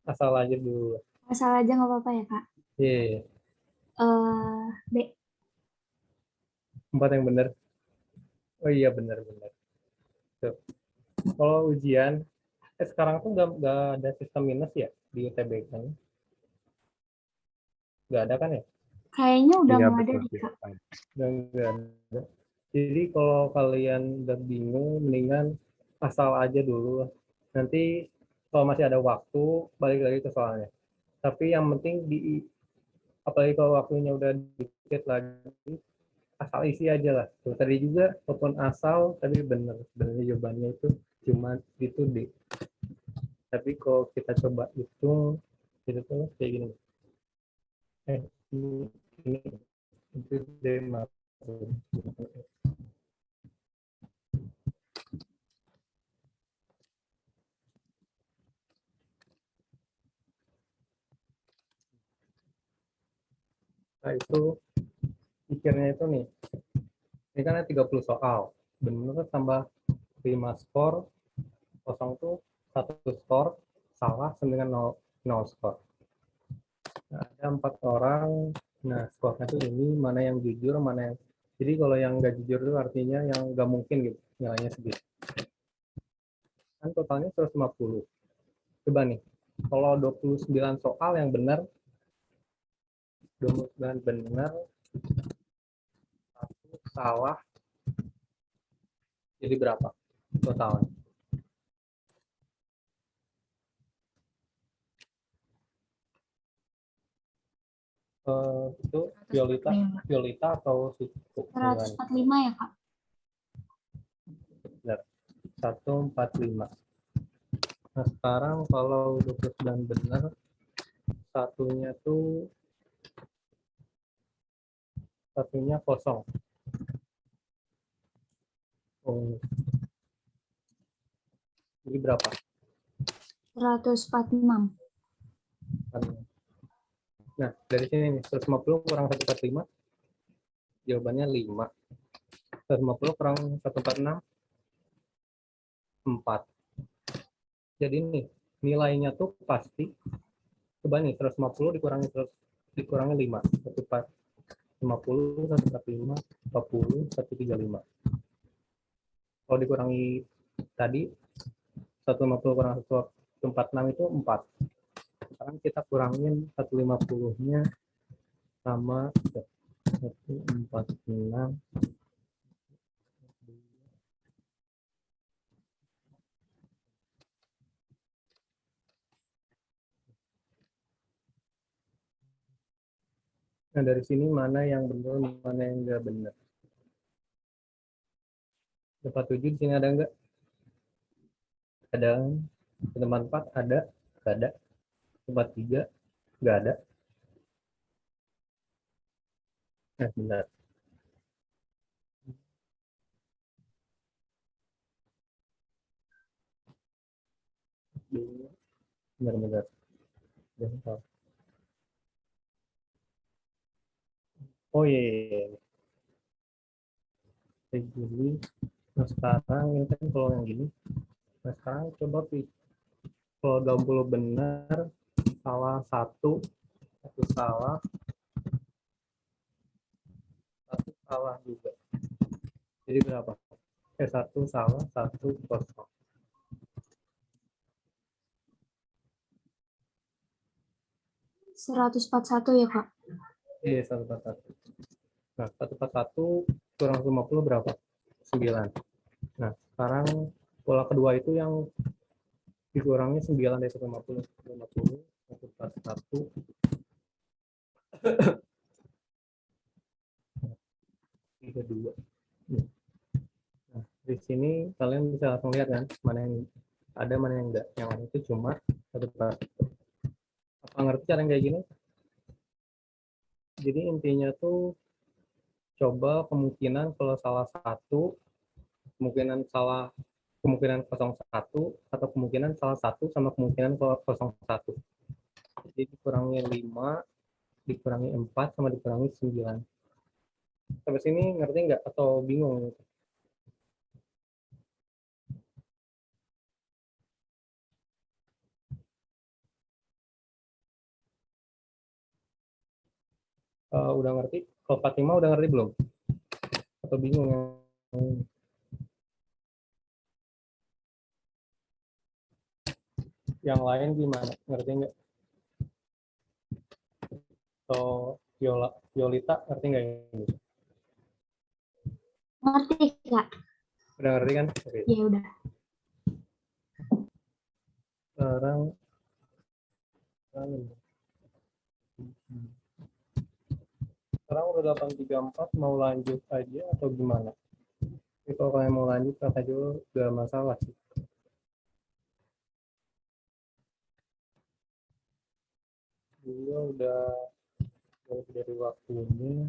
Asal aja dulu. Asal aja nggak apa-apa ya Kak. Iya, B. empat yang benar. Oh iya benar-benar. Kalau ujian, sekarang tuh nggak ada sistem minus ya di UTBK kan? Nggak ada kan ya? Kayaknya udah Iya nggak ada betul deh sih. Kak. Nggak ada. Jadi kalau kalian udah bingung, mendingan asal aja dulu. Nanti kalau masih ada waktu, balik lagi ke soalnya. Tapi yang penting apalagi kalau waktunya udah dikit lagi, asal isi aja lah. Tuh, tadi juga walaupun asal, tapi bener. Sebenarnya jawabannya itu cuma itu D. Tapi kalau kita coba hitung, itu tuh kayak gini. Eh, ini itu D maksud. Nah itu pikirnya itu nih, ini kan ada 30 soal. Bener tambah 5 skor, kosong tuh 1 skor, salah dengan 0 skor. Nah, ada 4 orang, nah skornya tuh ini, mana yang jujur, mana yang... Jadi kalau yang nggak jujur itu artinya yang nggak mungkin gitu, nilainya segitu. Kan totalnya 150. Coba nih, kalau 29 soal yang benar, 29 benar, 1 salah, jadi berapa totalnya? Itu Violita, 145. Violita atau Suku? 145 ya Kak. Benar. 145. Nah sekarang kalau 29 benar, satunya kosong. Oh, jadi berapa? 146. Nah dari sini nih 150 kurang 145, jawabannya 5. 150 kurang 146, 4. Jadi ini nilainya tuh pasti, coba nih 150 dikurangi 5, 150, 145, 40, 135. Kalau dikurangi tadi 150 kurang 146 itu 4. Sekarang kita kurangin 150-nya sama 146. Nah dari sini mana yang benar, mana yang enggak benar. Tempat 7 di sini ada enggak? Ada. Tempat 4 ada, enggak ada. Tempat 3 enggak ada. Nah benar. Benar-benar. Oh iya, iya, iya. Jadi, nah sekarang ini kan kalau yang gini, nah sekarang coba kalau 20 benar, salah satu salah, satu salah juga. Jadi berapa? Satu salah, satu kosong. 141 ya Kak. Iya, 141. Nah, 141 kurang 50 berapa? 9. Nah, sekarang pola kedua itu yang dikurangi 9 dari 150. 50, 141, 32. Nah, Di sini kalian bisa langsung lihat kan mana yang ada mana yang enggak. Yang mana itu cuma satu partikel. Apa ngerti cara yang kayak gini? Jadi intinya tuh coba kemungkinan kalau salah satu, kemungkinan 01 atau kemungkinan salah satu sama kemungkinan 01. Jadi dikurangi 5, dikurangi 4 sama dikurangi 9. Sampai sini ngerti nggak atau bingung? Udah ngerti? Kalau Fatima udah ngerti belum? Atau bingung? Yang lain gimana? Ngerti nggak? Atau Violita ngerti nggak ini? Ngerti, Kak? Udah ngerti kan? Oke. Ya udah. Sekarang sekarang udah 8.34, mau lanjut aja atau gimana? Jadi kalau kalian mau lanjut kata dulu, gak masalah sih. Juga udah lebih dari waktunya.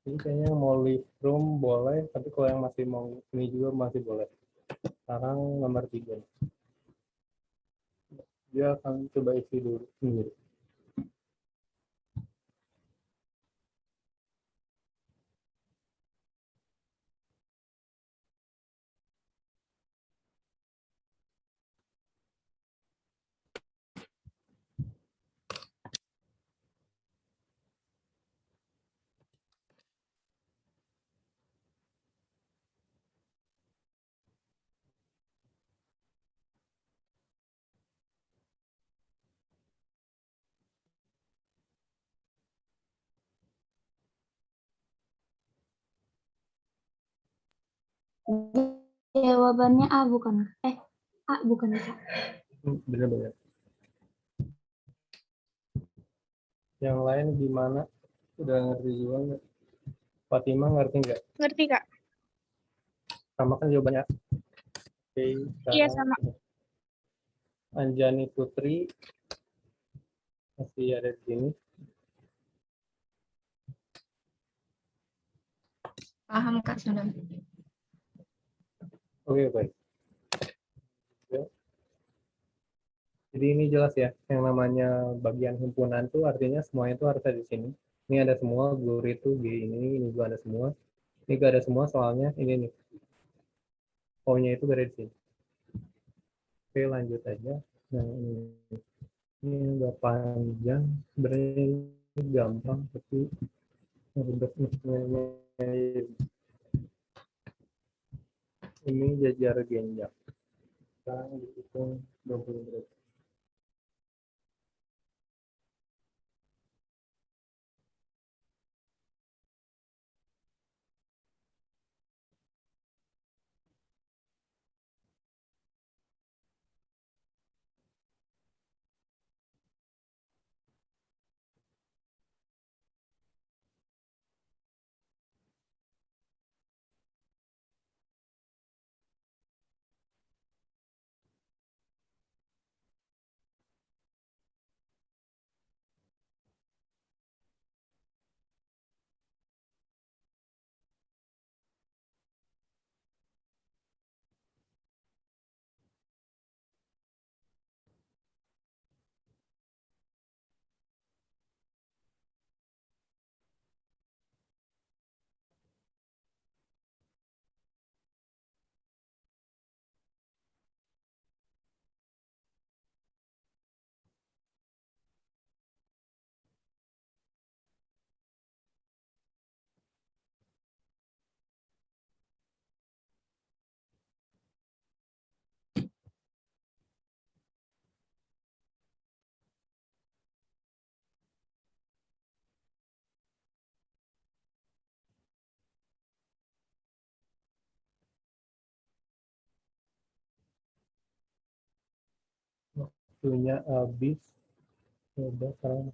Jadi kayaknya mau leave room boleh, tapi kalau yang masih mau ini juga masih boleh. Sekarang nomor 3. Dia akan coba isi dulu sendiri. Jawabannya A bukan? A bukan, Kak? Bener-bener. Yang lain gimana? Udah ngerti juga nggak? Fatima ngerti nggak? Ngerti, Kak? Sama kan jawabannya? Oke, Iya, sekarang sama. Anjani Putri masih ada di sini. Paham, Kak, sudah. Oke, baik. Ya. Jadi ini jelas ya, yang namanya bagian himpunan tuh artinya semuanya itu harus ada di sini. Ini ada semua, guru itu G ini juga ada semua. Ini gak ada semua soalnya ini nih. O-nya itu gak ada di sini. Oke, lanjut aja. Nah, ini udah panjang. Sebenarnya ini gampang, tapi ribetnya ini jajar genjang. Sekarang dihitung 20 derajat. Waktunya habis. Coba sekarang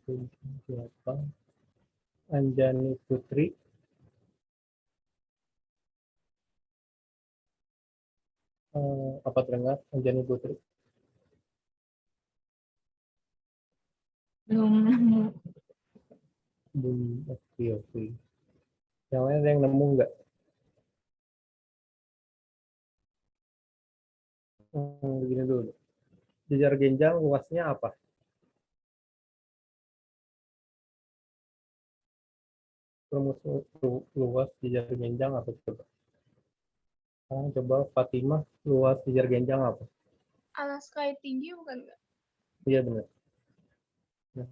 siapa? Anjani Putri. Apa terdengar Anjani Putri? Belum nemu. Oke, oke. Yang lain ada yang nemu nggak? Begini dulu. Jejar genjang luasnya apa? Rumus luas jejar genjang apa coba? Coba Fatimah, luas jejar genjang apa? Alas kait tinggi bukan nggak? Iya benar. Nah,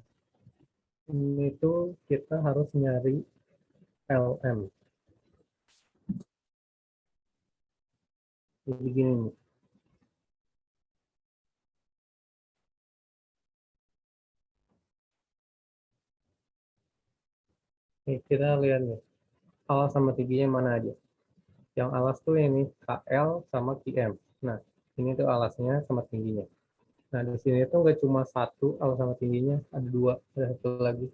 ini tuh kita harus nyari LM. Jadi gini nih. Nih, kita lihat nih. Alas sama tingginya mana aja? Yang alas tuh ini KL sama QM. Nah, ini tuh alasnya sama tingginya. Nah, di sini tuh nggak cuma satu alas sama tingginya, ada dua, ada satu lagi.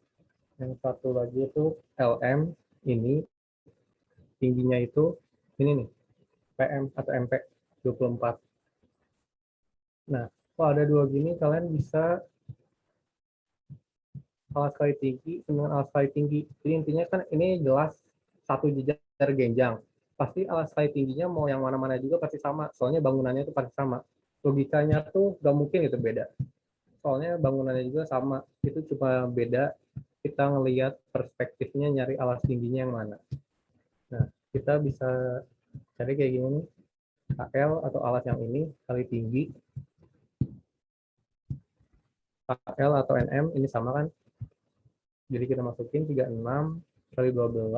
Yang satu lagi itu LM, ini tingginya itu ini nih, PM atau MP 24. Nah, kalau ada dua gini, kalian bisa alas kali tinggi dengan alas kali tinggi. Jadi intinya kan ini jelas satu jejar genjang. Pasti alas kali tingginya mau yang mana-mana juga pasti sama. Soalnya bangunannya itu pasti sama. Logikanya tuh gak mungkin itu beda. Soalnya bangunannya juga sama. Itu cuma beda kita ngelihat perspektifnya nyari alas tingginya yang mana. Nah, kita bisa cari kayak gini nih. KL atau alas yang ini kali tinggi. KL atau NM ini sama kan? Jadi kita masukin 36 kali 12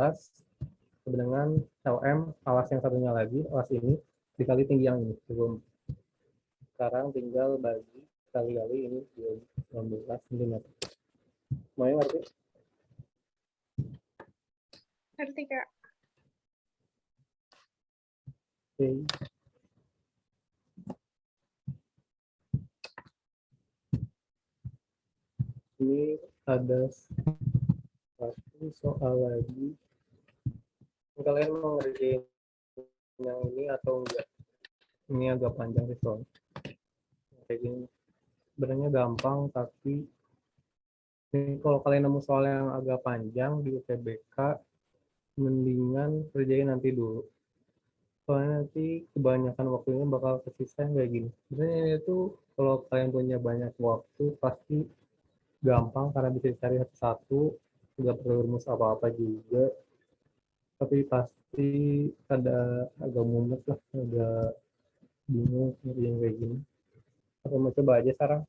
dengan LM alas yang satunya lagi, alas ini dikali tinggi yang ini. Sekarang tinggal bagi kali-kali ini 12 cm. Semuanya ngerti? Ngerti Kak? Oke. Ini ada satu soal lagi. Kalian mau ngerjain yang ini atau enggak? Ini agak panjang sih soal. Kayak gini. Sebenarnya gampang, tapi ini kalau kalian nemu soal yang agak panjang di UTBK, mendingan kerjain nanti dulu. Soalnya nanti kebanyakan waktunya bakal kesisa kayak gini. Sebenarnya itu kalau kalian punya banyak waktu pasti gampang karena bisa dicari satu-satu, nggak perlu rumus apa-apa juga. Tapi pasti ada agak mumet lah, agak bingung ngerjain kayak gini. Aku mau coba aja sekarang,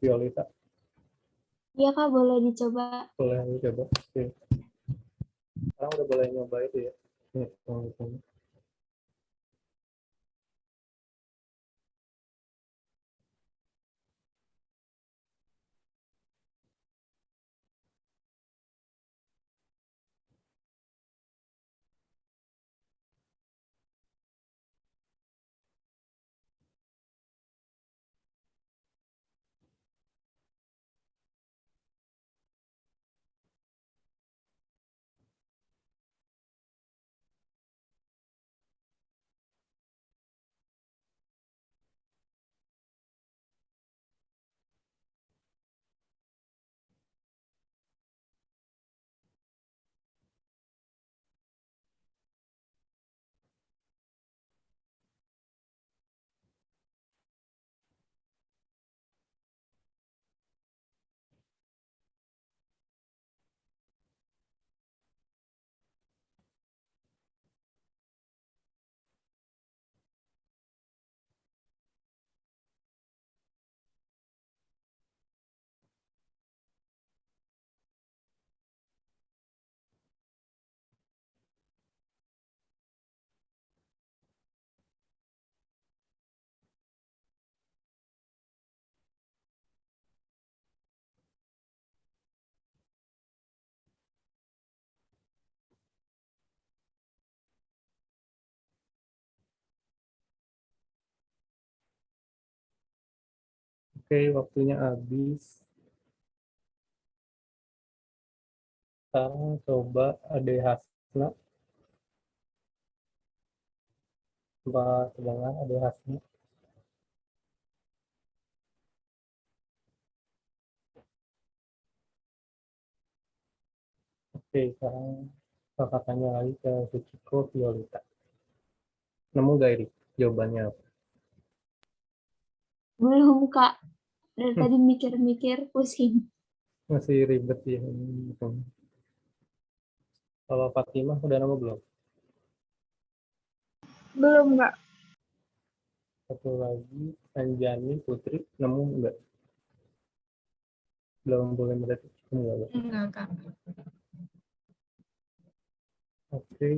Violeta. Iya Kak, boleh dicoba. Boleh aku coba. Oke. Sekarang udah boleh nyoba itu ya. Nih, hitung-hitung. Oke, waktunya habis. Sekarang coba Ade Hasna. Tempat terdengar ada hasilnya. Oke, sekarang kakak tanya lagi ke Suciko Violeta. Nemu gak ini jawabannya apa? Belum, Kak. Dari Hmm. tadi mikir-mikir pusing. Masih ribet ya. Kalau Fatimah udah nemu belum? Belum, Kak. Satu lagi, Anjani Putri, nemu enggak? Belum, boleh berarti enggak ya? Enggak, Kak. Oke,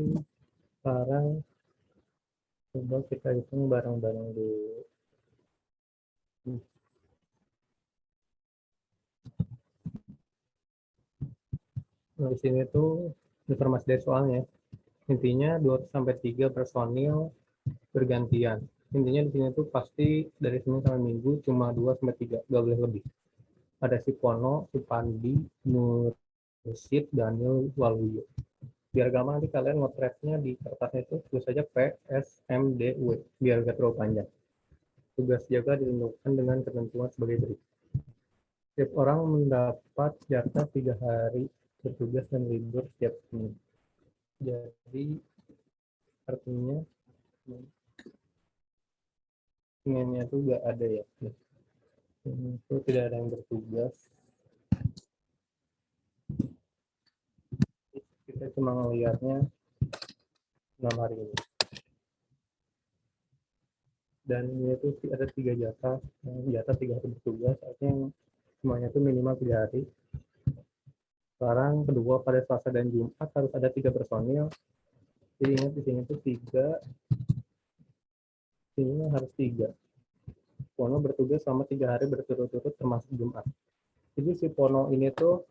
sekarang coba kita hitung bareng-bareng dulu. Nah, di sini tuh informasi dari soalnya. Intinya 2 sampai 3 personil bergantian. Intinya di sini tuh pasti dari Senin sampai Minggu cuma 2 sampai 3, nggak boleh lebih. Ada si Pono, Supandi, Mursid, Daniel, Waluyo. Biar gampang nanti kalian ngotretnya di kertasnya itu tulis saja PSMDW biar gak terlalu panjang. Tugas jaga ditentukan dengan ketentuan sebagai berikut. Setiap orang mendapat jatah 3 hari bertugas dan libur setiap Senin. Jadi artinya Seninnya tuh gak ada ya. Itu tidak ada yang bertugas. Kita cuma ngelihatnya 6 hari ini. Dan ini tuh ada 3 jatah, jatah 3 hari bertugas, artinya semuanya tuh minimal 3 hari. Sekarang kedua pada Selasa dan Jumat harus ada 3 personil. Jadi ingat di sini tuh 3, ini harus 3. Pono bertugas selama 3 hari berturut-turut termasuk Jumat. Jadi si Pono ini tuh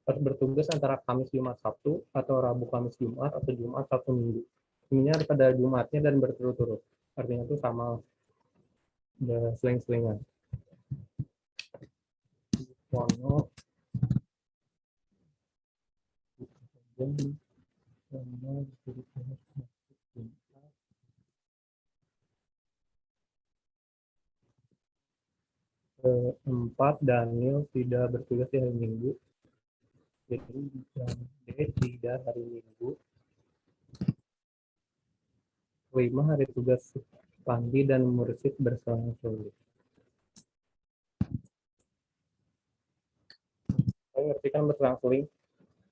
harus bertugas antara Kamis, Jumat, Sabtu, atau Rabu, Kamis, Jumat, atau Jumat, Sabtu, Minggu. Ini harus pada Jumatnya dan berturut-turut. Artinya itu sama seling-selingan. Pono keempat, Daniel tidak bertugas di hari Minggu. Jadi D tidak hari Minggu. 5 hari tugas Pandi dan Mursid berselang-seling. Saya ngerti kan berselang-seling.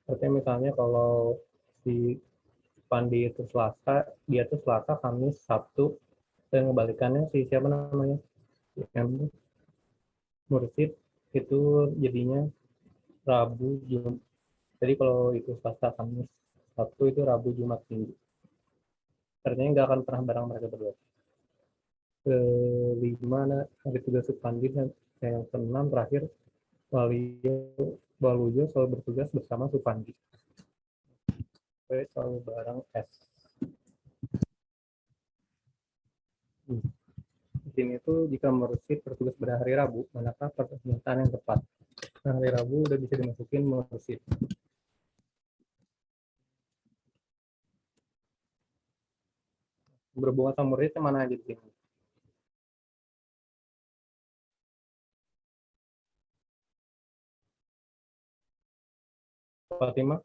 Artinya misalnya kalau si Pandi itu Selasa, dia tuh Selasa, Kamis, Sabtu, dan kebalikannya si siapa namanya? M Mursid itu jadinya Rabu, Jumat. Jadi kalau itu Selasa, Kamis, Sabtu itu Rabu, Jumat, Minggu. Artinya nggak akan pernah bareng mereka berdua. Kelima hari tugas Supandi dan yang keenam terakhir Waluyo selalu bertugas bersama Supandi. Selalu bareng S. Di sini tuh jika Mursid bertugas pada hari Rabu, manakah pernyataan yang tepat? Nah, hari Rabu udah bisa dimasukin Mursid. Berhubungan sama Mursid mana aja di sini? Fatimah,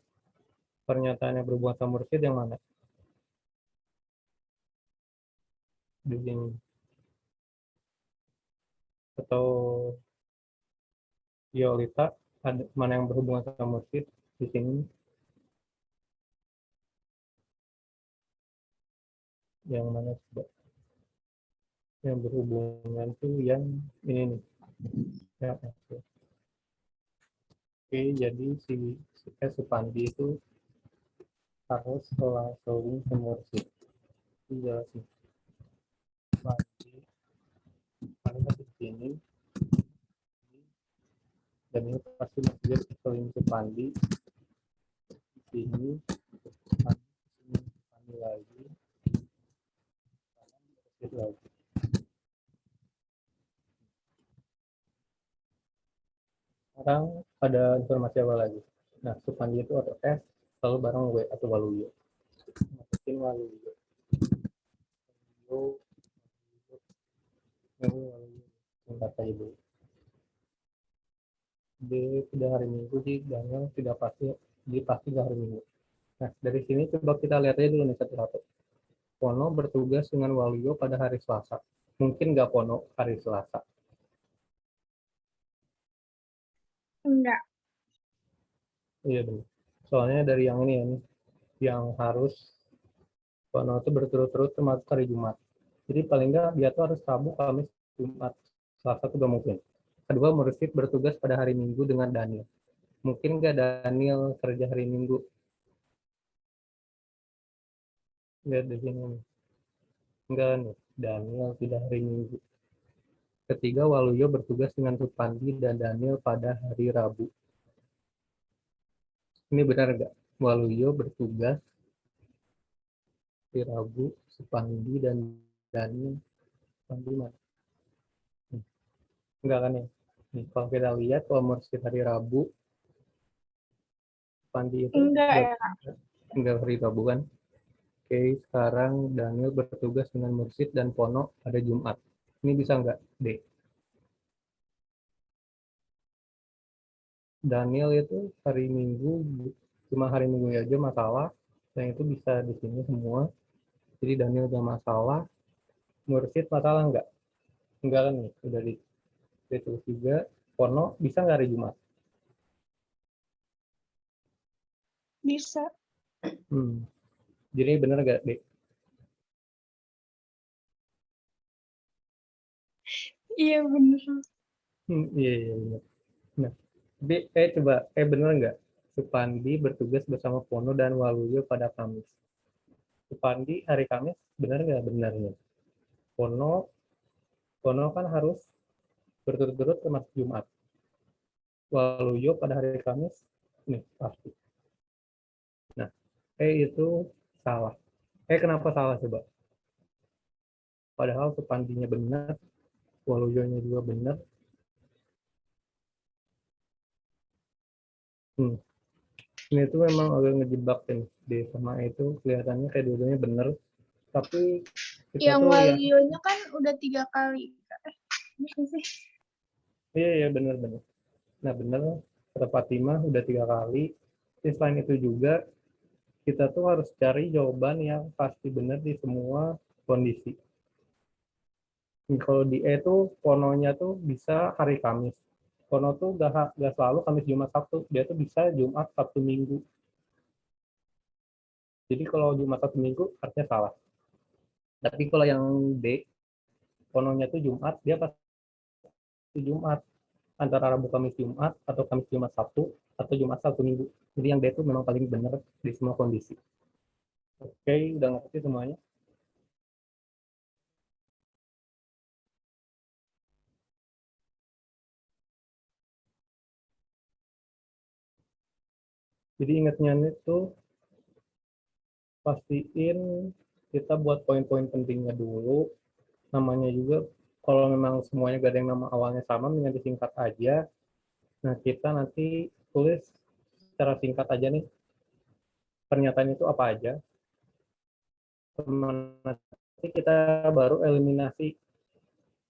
pernyataan yang berhubungan sama Mursid yang mana? Di sini. Atau Yolita, ada mana yang berhubungan sama Mursid di sini? Yang mana coba? Yang berhubungan tuh yang ini nih. Ya, oke. Oke, jadi si Supandi itu harus selalu Mursid. Ini jelas nih. Supandi paling di sini dan ini pasti masih sering Supandi di sini Supandi lagi lagi. Sekarang ada informasi apa lagi? Nah, Supandi itu atau S selalu bareng W atau Waluyo. Masukin Waluyo. Singkat aja dulu. D tidak hari Minggu sih, Daniel tidak pasti, dia pasti nggak hari Minggu. Nah, dari sini coba kita lihat aja dulu nih satu-satu. Pono bertugas dengan Waluyo pada hari Selasa. Mungkin nggak Pono hari Selasa? Enggak. Iya benar. Soalnya dari yang ini ya, nih, yang harus Pono itu berturut-turut termasuk hari Jumat. Jadi paling nggak dia tuh harus Rabu, Kamis, Jumat. Selasa tuh nggak mungkin. Kedua, Mursid bertugas pada hari Minggu dengan Daniel. Mungkin nggak Daniel kerja hari Minggu? Lihat di sini nih. Enggak nih, Daniel tidak hari Minggu. Ketiga, Waluyo bertugas dengan Supandi dan Daniel pada hari Rabu. Ini benar nggak? Waluyo bertugas di Rabu, Supandi dan Daniel. Supandi mana? Enggak kan ya? Nih, kalau kita lihat, kalau Mursid hari Rabu, Supandi itu Enggak ya. enggak hari Rabu kan? Oke, sekarang Daniel bertugas dengan Mursid dan Pono pada Jumat. Ini bisa nggak, D? Daniel itu hari Minggu, cuma hari Minggu aja masalah. Yang itu bisa di sini semua. Jadi Daniel gak masalah. Mursid masalah nggak? Enggak kan nih, udah ditulis juga. Pono bisa nggak hari Jumat? Bisa. Jadi bener nggak, Dek? Iya bener. Iya, iya, bener. Nah, coba, bener nggak? Supandi bertugas bersama Pono dan Waluyo pada Kamis. Supandi hari Kamis, bener nggak benarnya? Pono, Pono kan harus berturut-turut termasuk Jumat. Waluyo pada hari Kamis, nih pasti. Nah, itu salah. Kenapa salah coba? Padahal Supandinya benar, Waluyonya juga benar. Ini tuh memang agak ngejebak kan, D sama E itu kelihatannya kayak dua-duanya benar, tapi kita Yang tuh lihat, Walionya kan udah 3 kali. Bisa sih. iya benar-benar. Nah benar, kata Fatimah udah 3 kali. Tapi selain itu juga kita tuh harus cari jawaban yang pasti benar di semua kondisi. Kalau di E tuh pononya tuh bisa hari Kamis. Pono tuh gak selalu Kamis, Jumat, Sabtu. Dia tuh bisa Jumat, Sabtu, Minggu. Jadi kalau Jumat, Sabtu, Minggu artinya salah. Tapi kalau yang D, pononya tuh Jumat, dia pasti Jumat. Antara Rabu, Kamis, Jumat, atau Kamis, Jumat, Sabtu, atau Jumat, Sabtu, Minggu. Jadi yang D itu memang paling benar di semua kondisi. Oke, udah ngerti semuanya? Jadi ingatnya itu pastiin kita buat poin-poin pentingnya dulu. Namanya juga kalau memang semuanya gak ada yang nama awalnya sama, mendingan disingkat aja. Nah, kita nanti tulis secara singkat aja nih, pernyataan itu apa aja. Nanti kita baru eliminasi.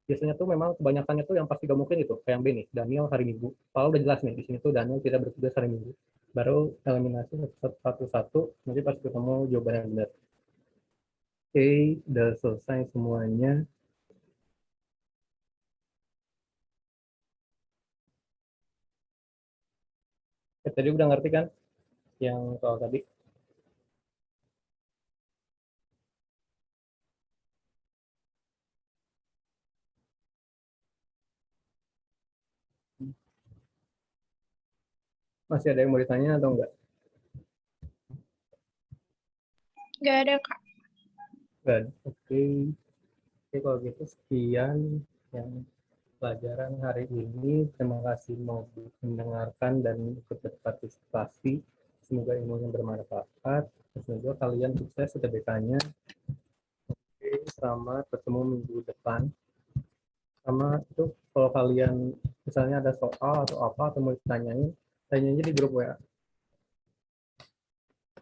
Biasanya tuh memang kebanyakannya tuh yang pasti gak mungkin itu. Kayak yang B nih, Daniel hari Minggu. Kalau udah jelas nih, di sini tuh Daniel tidak bertugas hari Minggu. Baru eliminasi satu-satu, nanti pas ketemu jawaban yang benar. Oke, udah selesai semuanya. Tadi udah ngerti kan yang soal tadi? Masih ada yang mau ditanya atau enggak? Nggak ada, Kak. Enggak. Oke. Oke, kalau gitu sekian yang pelajaran hari ini. Terima kasih mau mendengarkan dan ikut berpartisipasi. Semoga ilmunya bermanfaat. Semoga kalian sukses UTBK-nya. Oke, selamat ketemu minggu depan. Sama itu kalau kalian misalnya ada soal atau apa atau mau ditanyain, tanyanya di grup WA.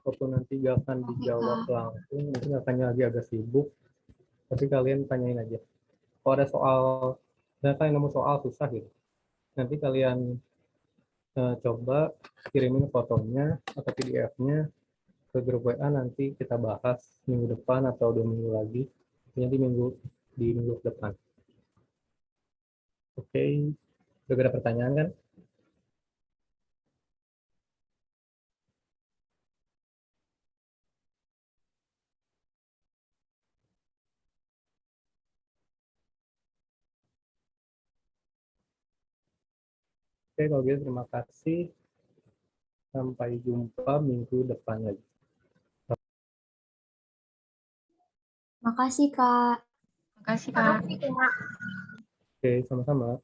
Walaupun nanti gak akan dijawab langsung, mungkin akannya lagi agak sibuk. Tapi kalian tanyain aja. Kalau ada soal, dan kalian nemu soal susah gitu, nanti kalian coba kirimin fotonya atau PDF-nya ke grup WA, nanti kita bahas minggu depan atau 2 minggu lagi. Nanti di minggu depan. Oke, udah ada pertanyaan kan? Oke, kalau gitu terima kasih. Sampai jumpa minggu depan lagi. Makasih, Kak. Makasih, Kak. Oke, sama-sama.